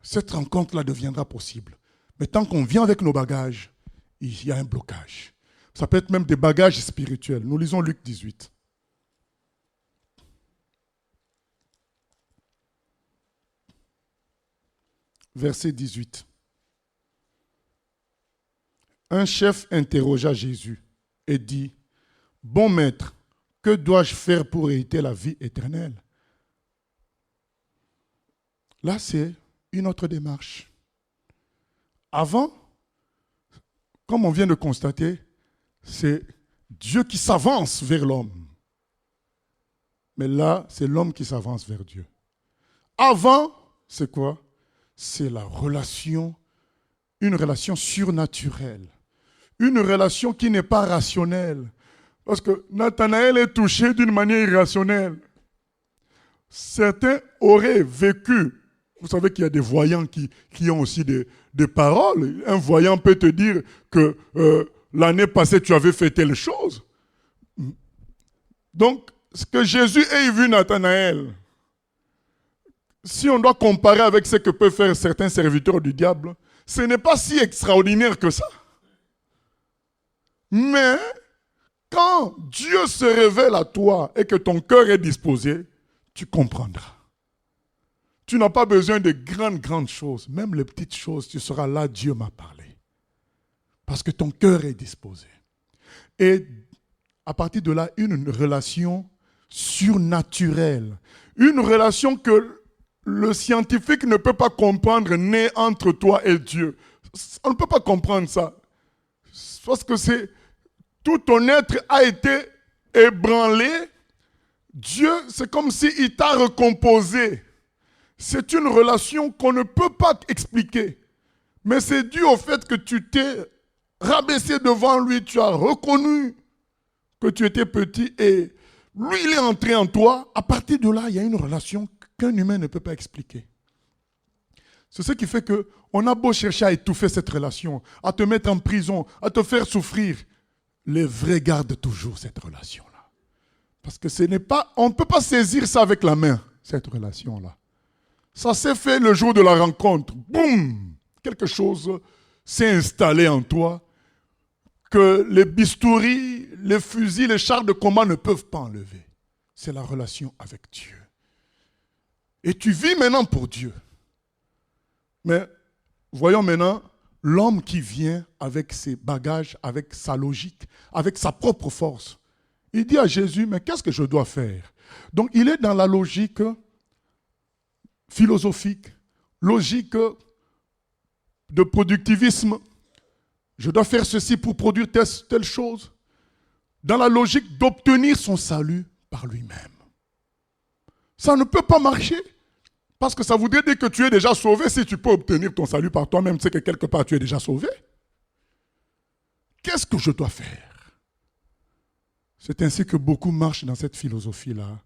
Cette rencontre-là deviendra possible. Mais tant qu'on vient avec nos bagages, il y a un blocage. Ça peut être même des bagages spirituels. Nous lisons Luc 18. Verset 18. Un chef interrogea Jésus et dit, « Bon maître, que dois-je faire pour hériter la vie éternelle ?» Là, c'est une autre démarche. Avant, comme on vient de constater, c'est Dieu qui s'avance vers l'homme. Mais là, c'est l'homme qui s'avance vers Dieu. Avant, c'est quoi? C'est la relation, une relation surnaturelle. Une relation qui n'est pas rationnelle. Parce que Nathanaël est touché d'une manière irrationnelle. Certains auraient vécu. Vous savez qu'il y a des voyants qui ont aussi des paroles. Un voyant peut te dire que l'année passée, tu avais fait telle chose. Donc, ce que Jésus ait vu Nathanaël, si on doit comparer avec ce que peuvent faire certains serviteurs du diable, ce n'est pas si extraordinaire que ça. Mais, quand Dieu se révèle à toi et que ton cœur est disposé, tu comprendras. Tu n'as pas besoin de grandes choses. Même les petites choses, tu seras là, Dieu m'a parlé. Parce que ton cœur est disposé. Et à partir de là, une relation surnaturelle. Une relation que le scientifique ne peut pas comprendre, naît entre toi et Dieu. On ne peut pas comprendre ça. Parce que tout ton être a été ébranlé. Dieu, c'est comme s'il t'a recomposé. C'est une relation qu'on ne peut pas expliquer. Mais c'est dû au fait que tu t'es rabaissé devant lui, tu as reconnu que tu étais petit et lui, il est entré en toi. À partir de là, il y a une relation qu'un humain ne peut pas expliquer. C'est ce qui fait qu'on a beau chercher à étouffer cette relation, à te mettre en prison, à te faire souffrir. Les vrais gardent toujours cette relation-là. Parce que on ne peut pas saisir ça avec la main, cette relation-là. Ça s'est fait le jour de la rencontre. Boum! Quelque chose s'est installé en toi que les bistouris, les fusils, les chars de combat ne peuvent pas enlever. C'est la relation avec Dieu. Et tu vis maintenant pour Dieu. Mais voyons maintenant l'homme qui vient avec ses bagages, avec sa logique, avec sa propre force. Il dit à Jésus, mais qu'est-ce que je dois faire? Donc il est dans la logique philosophique, logique de productivisme. Je dois faire ceci pour produire telle chose. Dans la logique d'obtenir son salut par lui-même. Ça ne peut pas marcher. Parce que ça voudrait dire que tu es déjà sauvé. Si tu peux obtenir ton salut par toi-même, c'est que quelque part tu es déjà sauvé. Qu'est-ce que je dois faire? C'est ainsi que beaucoup marchent dans cette philosophie-là.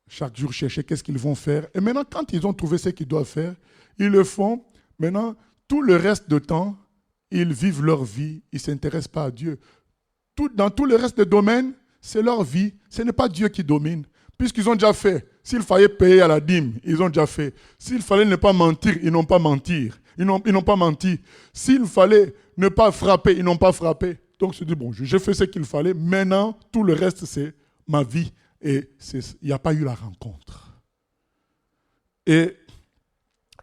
Chaque jour chercher qu'est-ce qu'ils vont faire. Et maintenant, quand ils ont trouvé ce qu'ils doivent faire, ils le font. Maintenant, tout le reste du temps, ils vivent leur vie. Ils ne s'intéressent pas à Dieu. Dans tout le reste des domaines, c'est leur vie. Ce n'est pas Dieu qui domine. Puisqu'ils ont déjà fait. S'il fallait payer à la dîme, ils ont déjà fait. S'il fallait ne pas mentir, ils n'ont pas menti. Ils n'ont pas menti. S'il fallait ne pas frapper, ils n'ont pas frappé. Donc, je dis, bon, j'ai fait ce qu'il fallait. Maintenant, tout le reste, c'est ma vie. Et il n'y a pas eu la rencontre. Et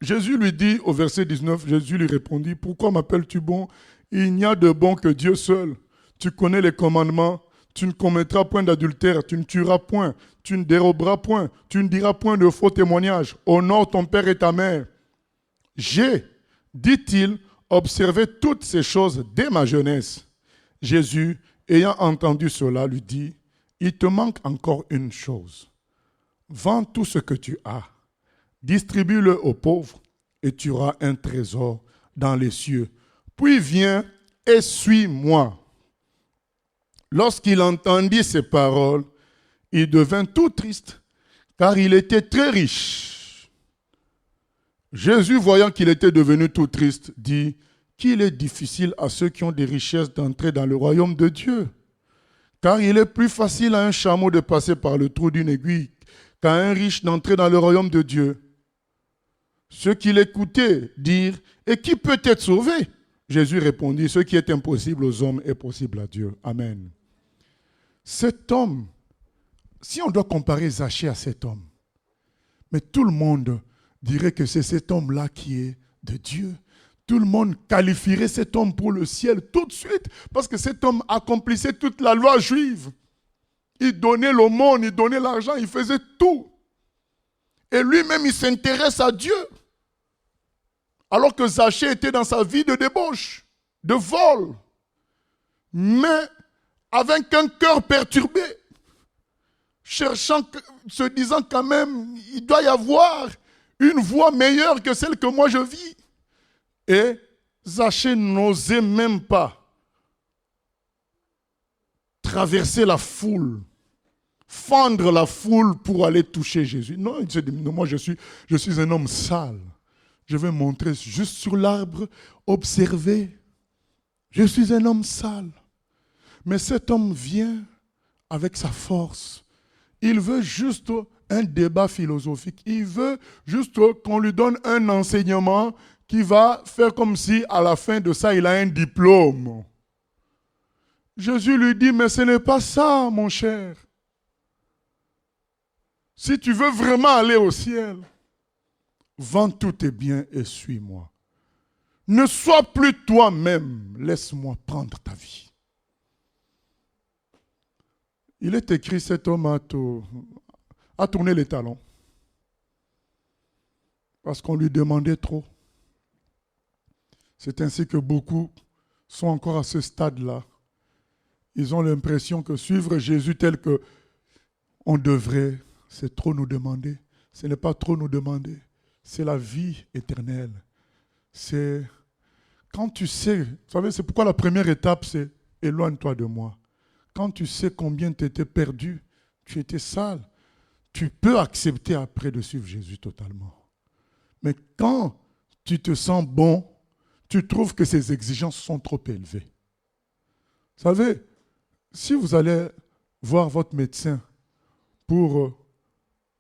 Jésus lui dit, au verset 19, Jésus lui répondit, « Pourquoi m'appelles-tu bon? Il n'y a de bon que Dieu seul. Tu connais les commandements. Tu ne commettras point d'adultère, tu ne tueras point, tu ne déroberas point, tu ne diras point de faux témoignages. Honore ton père et ta mère. J'ai, dit-il, observé toutes ces choses dès ma jeunesse. » Jésus, ayant entendu cela, lui dit, « Il te manque encore une chose. Vends tout ce que tu as, distribue-le aux pauvres, et tu auras un trésor dans les cieux. Puis viens et suis-moi. » Lorsqu'il entendit ces paroles, il devint tout triste, car il était très riche. Jésus, voyant qu'il était devenu tout triste, dit qu'il est difficile à ceux qui ont des richesses d'entrer dans le royaume de Dieu. Car il est plus facile à un chameau de passer par le trou d'une aiguille qu'à un riche d'entrer dans le royaume de Dieu. Ceux qui l'écoutaient dirent, « Et qui peut être sauvé ?» Jésus répondit, « Ce qui est impossible aux hommes est possible à Dieu. » Amen. Cet homme, si on doit comparer Zachée à cet homme, mais tout le monde dirait que c'est cet homme-là qui est de Dieu. Tout le monde qualifierait cet homme pour le ciel tout de suite, parce que cet homme accomplissait toute la loi juive. Il donnait l'aumône, il donnait l'argent, il faisait tout. Et lui-même, il s'intéresse à Dieu. Alors que Zachée était dans sa vie de débauche, de vol. Mais avec un cœur perturbé, cherchant, se disant quand même, il doit y avoir une voie meilleure que celle que moi je vis. Et Zachée n'osait même pas traverser la foule, fendre la foule pour aller toucher Jésus. Non, il se dit, moi je suis un homme sale. Je vais montrer juste sur l'arbre, observer. Je suis un homme sale. Mais cet homme vient avec sa force. Il veut juste un débat philosophique. Il veut juste qu'on lui donne un enseignement qui va faire comme si à la fin de ça, il a un diplôme. Jésus lui dit, mais ce n'est pas ça, mon cher. Si tu veux vraiment aller au ciel, vends tous tes biens et suis-moi. Ne sois plus toi-même, laisse-moi prendre ta vie. Il est écrit, cet homme a tourné les talons. Parce qu'on lui demandait trop. C'est ainsi que beaucoup sont encore à ce stade-là. Ils ont l'impression que suivre Jésus tel qu'on devrait, c'est trop nous demander. Ce n'est pas trop nous demander. C'est la vie éternelle. C'est quand tu sais, vous savez, c'est pourquoi la première étape, c'est éloigne-toi de moi. Quand tu sais combien tu étais perdu, tu étais sale, tu peux accepter après de suivre Jésus totalement. Mais quand tu te sens bon, tu trouves que ces exigences sont trop élevées. Vous savez, si vous allez voir votre médecin pour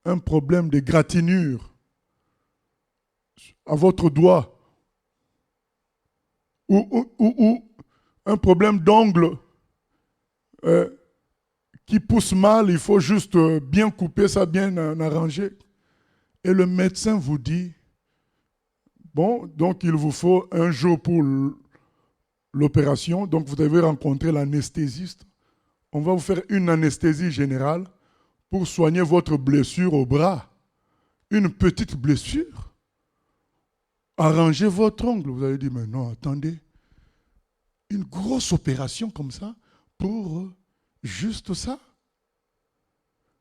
un problème de gratinure à votre doigt ou un problème d'ongle qui pousse mal, il faut juste bien couper ça, bien arranger. Et le médecin vous dit, bon, donc il vous faut un jour pour l'opération, donc vous devez rencontrer l'anesthésiste. On va vous faire une anesthésie générale pour soigner votre blessure au bras. Une petite blessure. Arrangez votre ongle. Vous allez dire, mais non, attendez. Une grosse opération comme ça pour juste ça.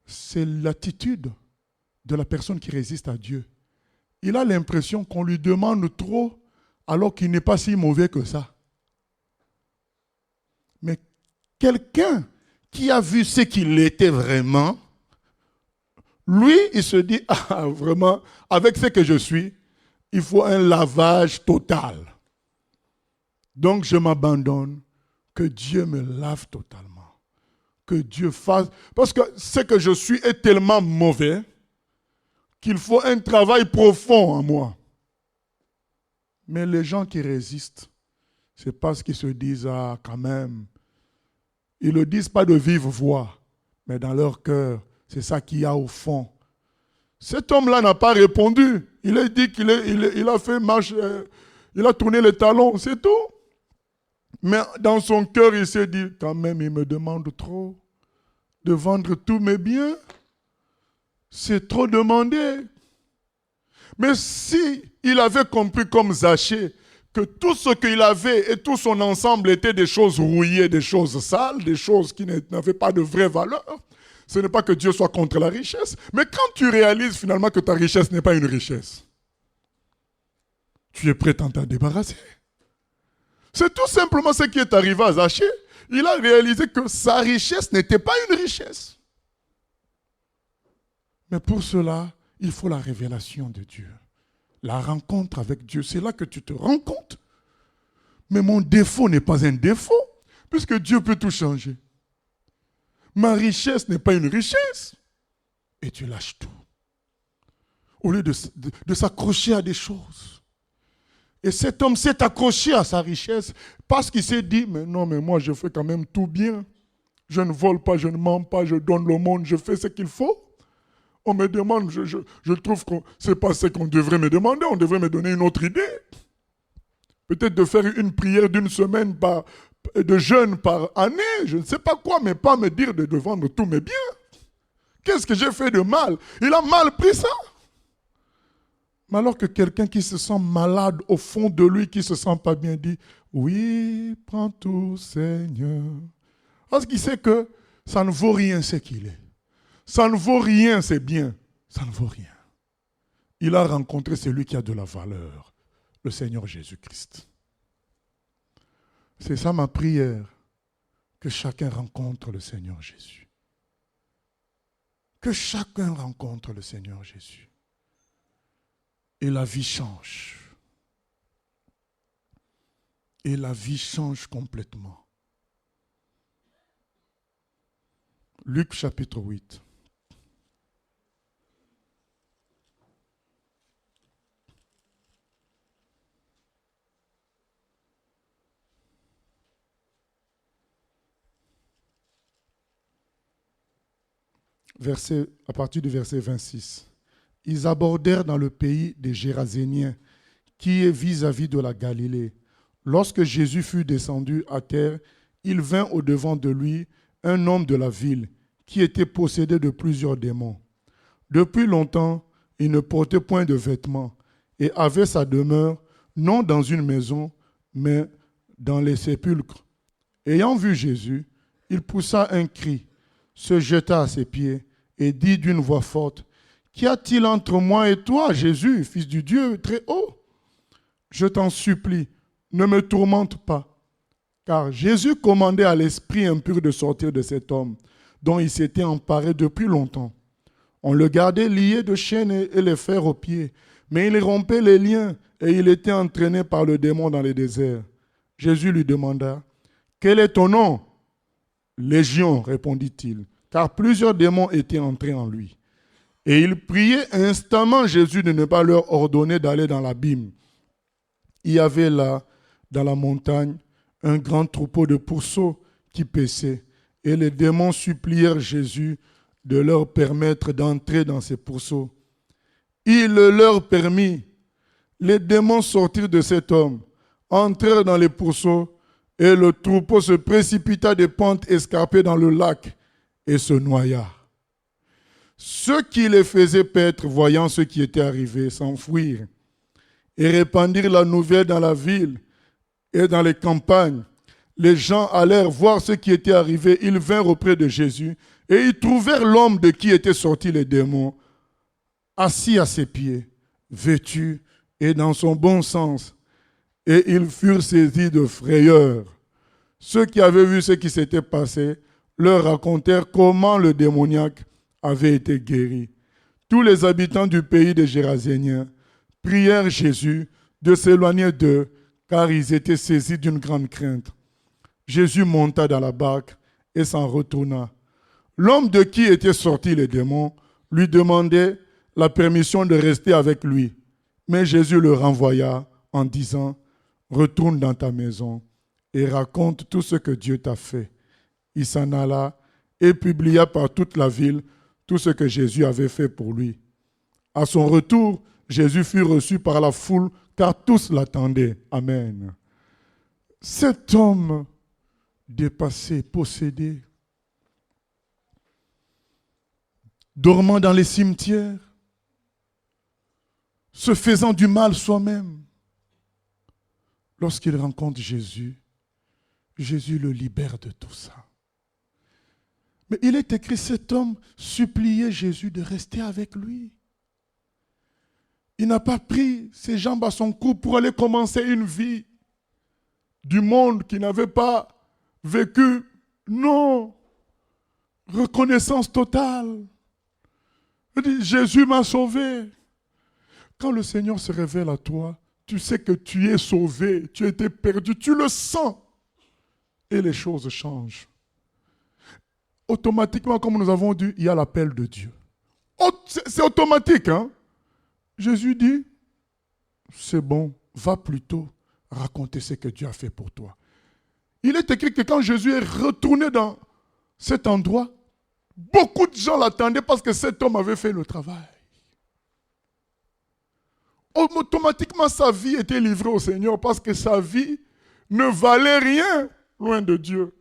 C'est l'attitude de la personne qui résiste à Dieu. Il a l'impression qu'on lui demande trop alors qu'il n'est pas si mauvais que ça. Mais quelqu'un qui a vu ce qu'il était vraiment, lui, il se dit, ah, vraiment, avec ce que je suis, il faut un lavage total. Donc je m'abandonne, que Dieu me lave totalement. Que Dieu fasse, parce que ce que je suis est tellement mauvais qu'il faut un travail profond en moi. Mais les gens qui résistent, c'est parce qu'ils se disent, ah, quand même, ils ne le disent pas de vive voix, mais dans leur cœur, c'est ça qu'il y a au fond. Cet homme-là n'a pas répondu. Il a dit qu'il a fait marche, il a tourné les talons, c'est tout. Mais dans son cœur, il s'est dit, quand même, il me demande trop de vendre tous mes biens. C'est trop demandé. Mais si il avait compris comme Zachée que tout ce qu'il avait et tout son ensemble étaient des choses rouillées, des choses sales, des choses qui n'avaient pas de vraie valeur, ce n'est pas que Dieu soit contre la richesse, mais quand tu réalises finalement que ta richesse n'est pas une richesse, tu es prêt à t'en débarrasser. C'est tout simplement ce qui est arrivé à Zachée. Il a réalisé que sa richesse n'était pas une richesse. Mais pour cela, il faut la révélation de Dieu. La rencontre avec Dieu, c'est là que tu te rends compte. Mais mon défaut n'est pas un défaut, puisque Dieu peut tout changer. Ma richesse n'est pas une richesse. Et tu lâches tout. Au lieu de s'accrocher à des choses. Et cet homme s'est accroché à sa richesse parce qu'il s'est dit, mais non, mais moi je fais quand même tout bien. Je ne vole pas, je ne mens pas, je donne le monde, je fais ce qu'il faut. On me demande, je trouve que ce n'est pas ce qu'on devrait me demander, on devrait me donner une autre idée. Peut-être de faire une prière d'une semaine de jeûne par année, je ne sais pas quoi, mais pas me dire de vendre tous mes biens. Qu'est-ce que j'ai fait de mal? Il a mal pris ça. Mais alors que quelqu'un qui se sent malade au fond de lui, qui ne se sent pas bien, dit, oui, prends tout, Seigneur. Parce qu'il sait que ça ne vaut rien ce qu'il est. Ça ne vaut rien, c'est bien. Ça ne vaut rien. Il a rencontré celui qui a de la valeur, le Seigneur Jésus-Christ. C'est ça ma prière, que chacun rencontre le Seigneur Jésus. Que chacun rencontre le Seigneur Jésus. Et la vie change. Et la vie change complètement. Luc chapitre 8. À partir du verset 26. Ils abordèrent dans le pays des Géraséniens, qui est vis-à-vis de la Galilée. Lorsque Jésus fut descendu à terre, il vint au-devant de lui un homme de la ville, qui était possédé de plusieurs démons. Depuis longtemps, il ne portait point de vêtements, et avait sa demeure non dans une maison, mais dans les sépulcres. Ayant vu Jésus, il poussa un cri, se jeta à ses pieds, et dit d'une voix forte, « Qu'y a-t-il entre moi et toi, Jésus, Fils du Dieu très haut? Je t'en supplie, ne me tourmente pas. » Car Jésus commandait à l'esprit impur de sortir de cet homme, dont il s'était emparé depuis longtemps. On le gardait lié de chaînes et les fers aux pieds, mais il rompait les liens et il était entraîné par le démon dans les déserts. Jésus lui demanda, « Quel est ton nom? » « Légion, répondit-il, car plusieurs démons étaient entrés en lui. Et il priait instamment Jésus de ne pas leur ordonner d'aller dans l'abîme. Il y avait là, dans la montagne, un grand troupeau de pourceaux qui paissaient, et les démons supplièrent Jésus de leur permettre d'entrer dans ces pourceaux. Il le leur permit. Les démons sortirent de cet homme, entrèrent dans les pourceaux, et le troupeau se précipita des pentes escarpées dans le lac et se noya. Ceux qui les faisaient paître, voyant ce qui était arrivé, s'enfuirent et répandirent la nouvelle dans la ville et dans les campagnes. Les gens allèrent voir ce qui était arrivé. Ils vinrent auprès de Jésus et ils trouvèrent l'homme de qui étaient sortis les démons, assis à ses pieds, vêtu et dans son bon sens. Et ils furent saisis de frayeur. Ceux qui avaient vu ce qui s'était passé leur racontèrent comment le démoniaque avait été guéri. Tous les habitants du pays des Géraséniens prièrent Jésus de s'éloigner d'eux, car ils étaient saisis d'une grande crainte. Jésus monta dans la barque et s'en retourna. L'homme de qui étaient sortis les démons lui demandait la permission de rester avec lui. Mais Jésus le renvoya en disant, « Retourne dans ta maison et raconte tout ce que Dieu t'a fait. » Il s'en alla et publia par toute la ville tout ce que Jésus avait fait pour lui. À son retour, Jésus fut reçu par la foule, car tous l'attendaient. Amen. Cet homme dépassé, possédé, dormant dans les cimetières, se faisant du mal soi-même, lorsqu'il rencontre Jésus, Jésus le libère de tout ça. Mais il est écrit, cet homme suppliait Jésus de rester avec lui. Il n'a pas pris ses jambes à son cou pour aller commencer une vie du monde qu'il n'avait pas vécu. Non. Reconnaissance totale. Il dit, Jésus m'a sauvé. Quand le Seigneur se révèle à toi, tu sais que tu es sauvé, tu étais perdu, tu le sens. Et les choses changent. Automatiquement, comme nous avons dit, il y a l'appel de Dieu. C'est automatique, hein? Jésus dit, c'est bon, va plutôt raconter ce que Dieu a fait pour toi. Il est écrit que quand Jésus est retourné dans cet endroit, beaucoup de gens l'attendaient parce que cet homme avait fait le travail. Automatiquement, sa vie était livrée au Seigneur parce que sa vie ne valait rien loin de Dieu.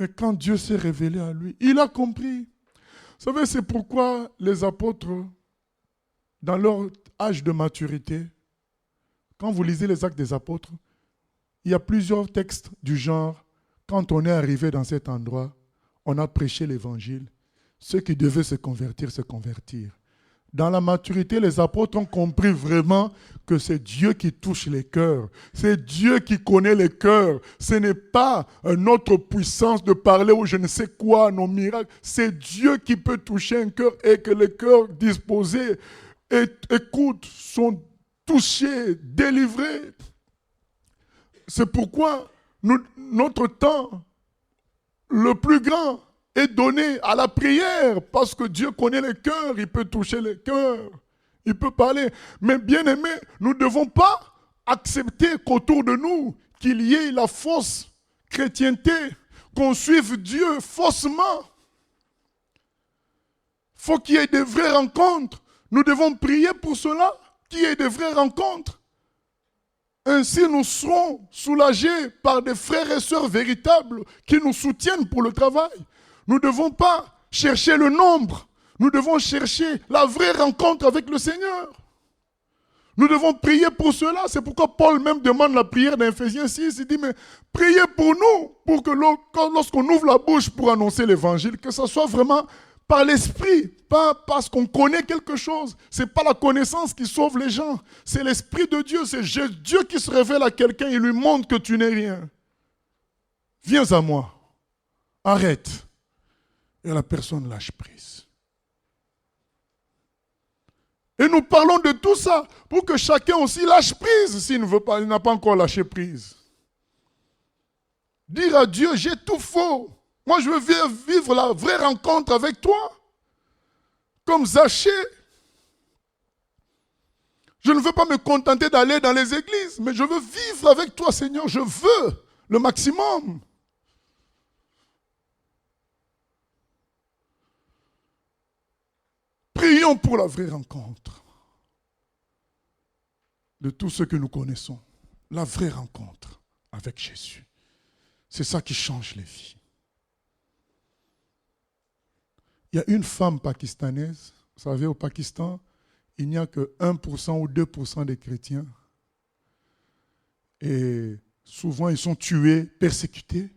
Mais quand Dieu s'est révélé à lui, il a compris. Vous savez, c'est pourquoi les apôtres, dans leur âge de maturité, quand vous lisez les Actes des Apôtres, il y a plusieurs textes du genre, quand on est arrivé dans cet endroit, on a prêché l'évangile. Ceux qui devaient se convertir, se convertir. Dans la maturité, les apôtres ont compris vraiment que c'est Dieu qui touche les cœurs. C'est Dieu qui connaît les cœurs. Ce n'est pas notre puissance de parler ou je ne sais quoi, nos miracles. C'est Dieu qui peut toucher un cœur et que les cœurs disposés écoutent, sont touchés, délivrés. C'est pourquoi notre temps le plus grand est donné à la prière, parce que Dieu connaît les cœurs, il peut toucher les cœurs, il peut parler. Mais bien aimé, nous ne devons pas accepter qu'autour de nous, qu'il y ait la fausse chrétienté, qu'on suive Dieu faussement. Il faut qu'il y ait des vraies rencontres. Nous devons prier pour cela, qu'il y ait des vraies rencontres. Ainsi, nous serons soulagés par des frères et sœurs véritables qui nous soutiennent pour le travail. Nous ne devons pas chercher le nombre. Nous devons chercher la vraie rencontre avec le Seigneur. Nous devons prier pour cela. C'est pourquoi Paul même demande la prière dans Ephésiens 6. Il dit, mais priez pour nous, pour que lorsqu'on ouvre la bouche pour annoncer l'évangile, que ce soit vraiment par l'esprit, pas parce qu'on connaît quelque chose. Ce n'est pas la connaissance qui sauve les gens. C'est l'esprit de Dieu. C'est Dieu qui se révèle à quelqu'un et lui montre que tu n'es rien. Viens à moi. Arrête. Et la personne lâche prise. Et nous parlons de tout ça pour que chacun aussi lâche prise s'il ne veut pas, il n'a pas encore lâché prise. Dire à Dieu, j'ai tout faux. Moi, je veux vivre la vraie rencontre avec toi. Comme Zachée. Je ne veux pas me contenter d'aller dans les églises, mais je veux vivre avec toi, Seigneur. Je veux le maximum. Prions pour la vraie rencontre de tout ce que nous connaissons. La vraie rencontre avec Jésus. C'est ça qui change les vies. Il y a une femme pakistanaise, vous savez, au Pakistan, il n'y a que 1% ou 2% des chrétiens. Et souvent, ils sont tués, persécutés.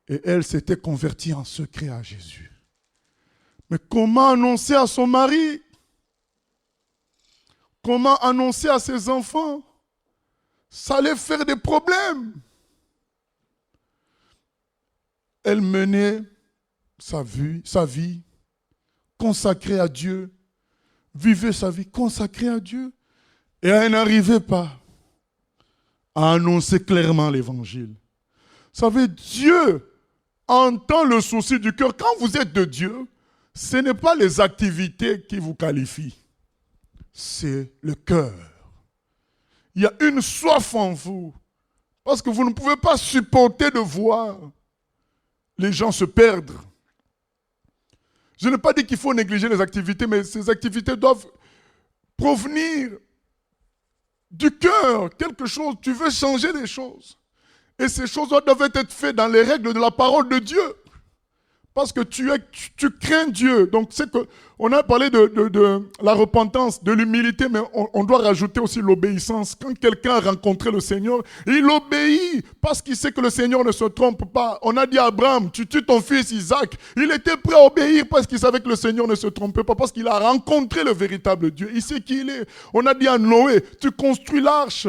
Et elle s'était convertie en secret à Jésus. Mais comment annoncer à son mari? Comment annoncer à ses enfants? Ça allait faire des problèmes. Elle menait sa vie consacrée à Dieu, vivait sa vie consacrée à Dieu, et elle n'arrivait pas à annoncer clairement l'évangile. Vous savez, Dieu entend le souci du cœur. Quand vous êtes de Dieu, ce n'est pas les activités qui vous qualifient, c'est le cœur. Il y a une soif en vous, parce que vous ne pouvez pas supporter de voir les gens se perdent. Je n'ai pas dit qu'il faut négliger les activités, mais ces activités doivent provenir du cœur, quelque chose. Tu veux changer les choses. Et ces choses doivent être faites dans les règles de la parole de Dieu. Parce que tu crains Dieu. Donc, c'est que on a parlé de la repentance, de l'humilité, mais on doit rajouter aussi l'obéissance. Quand quelqu'un a rencontré le Seigneur, il obéit parce qu'il sait que le Seigneur ne se trompe pas. On a dit à Abraham, tu tues ton fils Isaac. Il était prêt à obéir parce qu'il savait que le Seigneur ne se trompait pas, parce qu'il a rencontré le véritable Dieu. Il sait qui il est. On a dit à Noé, tu construis l'arche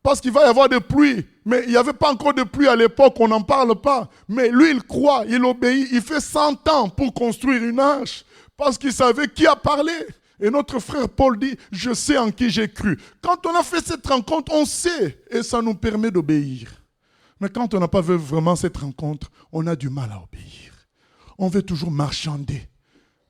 parce qu'il va y avoir des pluies. Mais il n'y avait pas encore de pluie à l'époque, on n'en parle pas. Mais lui, il croit, il obéit, il fait 100 ans pour construire une arche. Parce qu'il savait qui a parlé. Et notre frère Paul dit, je sais en qui j'ai cru. Quand on a fait cette rencontre, on sait. Et ça nous permet d'obéir. Mais quand on n'a pas vu vraiment cette rencontre, on a du mal à obéir. On veut toujours marchander.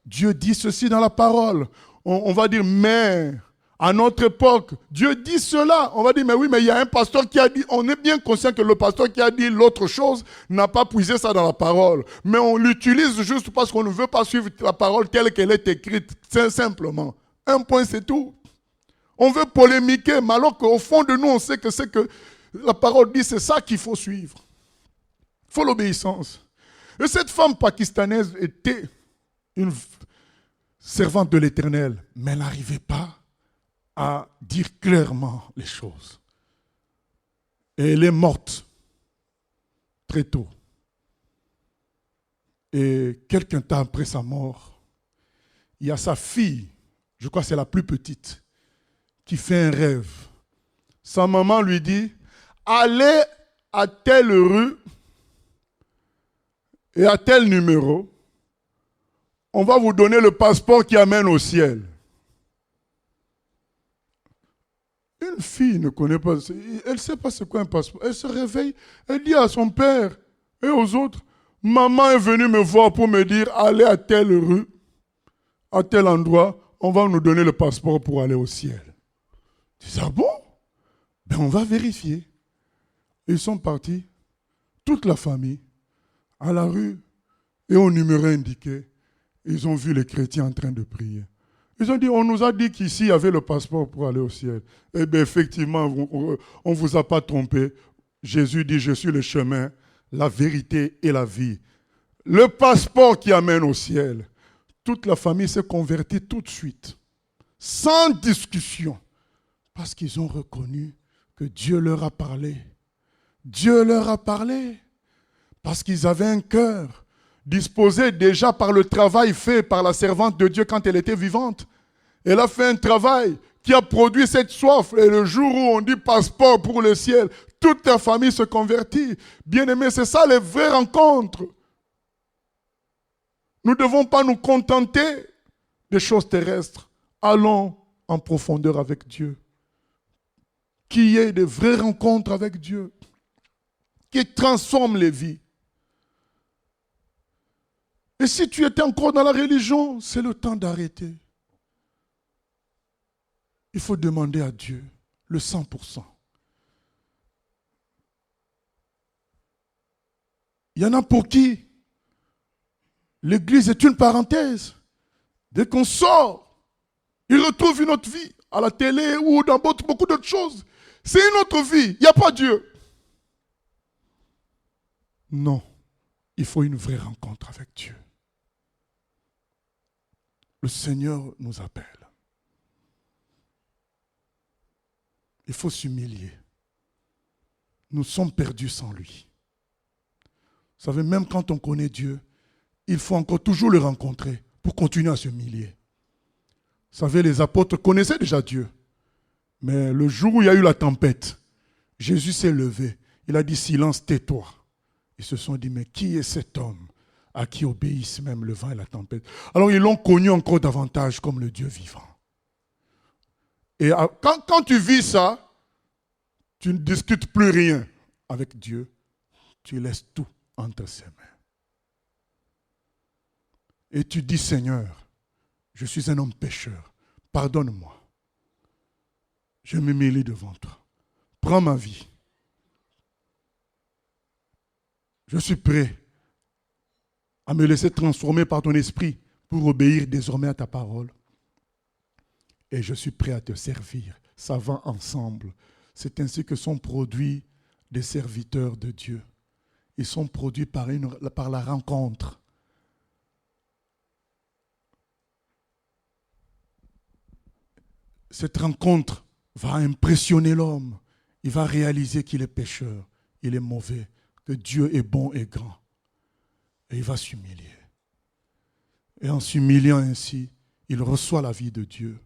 Dieu dit ceci dans la parole. On va dire, mais... À notre époque, Dieu dit cela. On va dire, mais oui, mais il y a un pasteur qui a dit, on est bien conscient que le pasteur qui a dit l'autre chose n'a pas puisé ça dans la parole. Mais on l'utilise juste parce qu'on ne veut pas suivre la parole telle qu'elle est écrite, simplement. Un point, c'est tout. On veut polémiquer, mais alors qu'au fond de nous, on sait que c'est que la parole dit, c'est ça qu'il faut suivre. Il faut l'obéissance. Et cette femme pakistanaise était une servante de l'Éternel, mais elle n'arrivait pas à dire clairement les choses. Et elle est morte très tôt. Et quelques temps après sa mort, il y a sa fille, je crois que c'est la plus petite, qui fait un rêve. Sa maman lui dit, allez à telle rue et à tel numéro, on va vous donner le passeport qui amène au ciel. Une fille ne connaît pas, elle ne sait pas ce qu'est un passeport. Elle se réveille, elle dit à son père et aux autres, maman est venue me voir pour me dire, allez à telle rue, à tel endroit, on va nous donner le passeport pour aller au ciel. Je dis, ah bon? Ben on va vérifier. Ils sont partis, toute la famille, à la rue et au numéro indiqué. Ils ont vu les chrétiens en train de prier. Ils ont dit, on nous a dit qu'ici, il y avait le passeport pour aller au ciel. Eh bien, effectivement, on ne vous a pas trompé. Jésus dit, je suis le chemin, la vérité et la vie. Le passeport qui amène au ciel. Toute la famille s'est convertie tout de suite, sans discussion, parce qu'ils ont reconnu que Dieu leur a parlé. Dieu leur a parlé, parce qu'ils avaient un cœur disposée déjà par le travail fait par la servante de Dieu quand elle était vivante. Elle a fait un travail qui a produit cette soif. Et le jour où on dit passeport pour le ciel, toute la famille se convertit. Bien-aimés, c'est ça les vraies rencontres. Nous ne devons pas nous contenter des choses terrestres. Allons en profondeur avec Dieu. Qu'il y ait de vraies rencontres avec Dieu qui transforment les vies. Et si tu étais encore dans la religion, c'est le temps d'arrêter. Il faut demander à Dieu le 100%. Il y en a pour qui l'église est une parenthèse. Dès qu'on sort, ils retrouvent une autre vie à la télé ou dans beaucoup d'autres choses. C'est une autre vie. Il n'y a pas Dieu. Non. Il faut une vraie rencontre avec Dieu. Le Seigneur nous appelle. Il faut s'humilier. Nous sommes perdus sans lui. Vous savez, même quand on connaît Dieu, il faut encore toujours le rencontrer pour continuer à s'humilier. Vous savez, les apôtres connaissaient déjà Dieu. Mais le jour où il y a eu la tempête, Jésus s'est levé. Il a dit, silence, tais-toi. Ils se sont dit, mais qui est cet homme à qui obéissent même le vent et la tempête? Alors ils l'ont connu encore davantage comme le Dieu vivant. Et quand tu vis ça, tu ne discutes plus rien avec Dieu. Tu laisses tout entre ses mains. Et tu dis, Seigneur, je suis un homme pécheur. Pardonne-moi. Je m'humilie devant toi. Prends ma vie. Je suis prêt à me laisser transformer par ton esprit pour obéir désormais à ta parole. Et je suis prêt à te servir. Ça va ensemble. C'est ainsi que sont produits des serviteurs de Dieu. Ils sont produits par la rencontre. Cette rencontre va impressionner l'homme. Il va réaliser qu'il est pécheur, il est mauvais, que Dieu est bon et grand. Et il va s'humilier. Et en s'humiliant ainsi, il reçoit la vie de Dieu,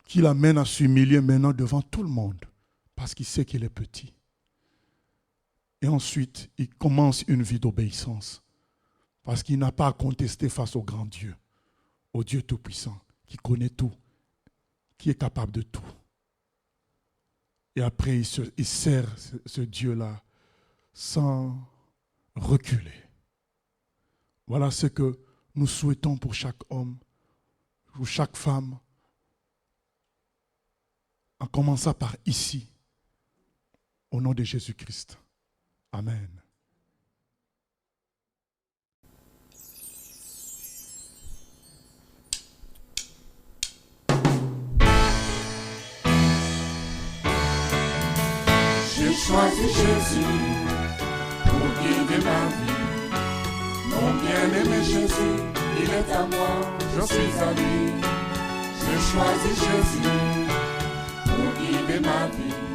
qui l'amène à s'humilier maintenant devant tout le monde, parce qu'il sait qu'il est petit. Et ensuite, il commence une vie d'obéissance, parce qu'il n'a pas à contester face au grand Dieu, au Dieu Tout-Puissant, qui connaît tout, qui est capable de tout. Et après, il sert ce Dieu-là sans reculer. Voilà ce que nous souhaitons pour chaque homme, pour chaque femme, en commençant par ici, au nom de Jésus-Christ. Amen. J'ai choisi Jésus pour guider ma vie. Mon bien-aimé Jésus, il est à moi, je suis à lui. J'ai choisi Jésus pour guider ma vie.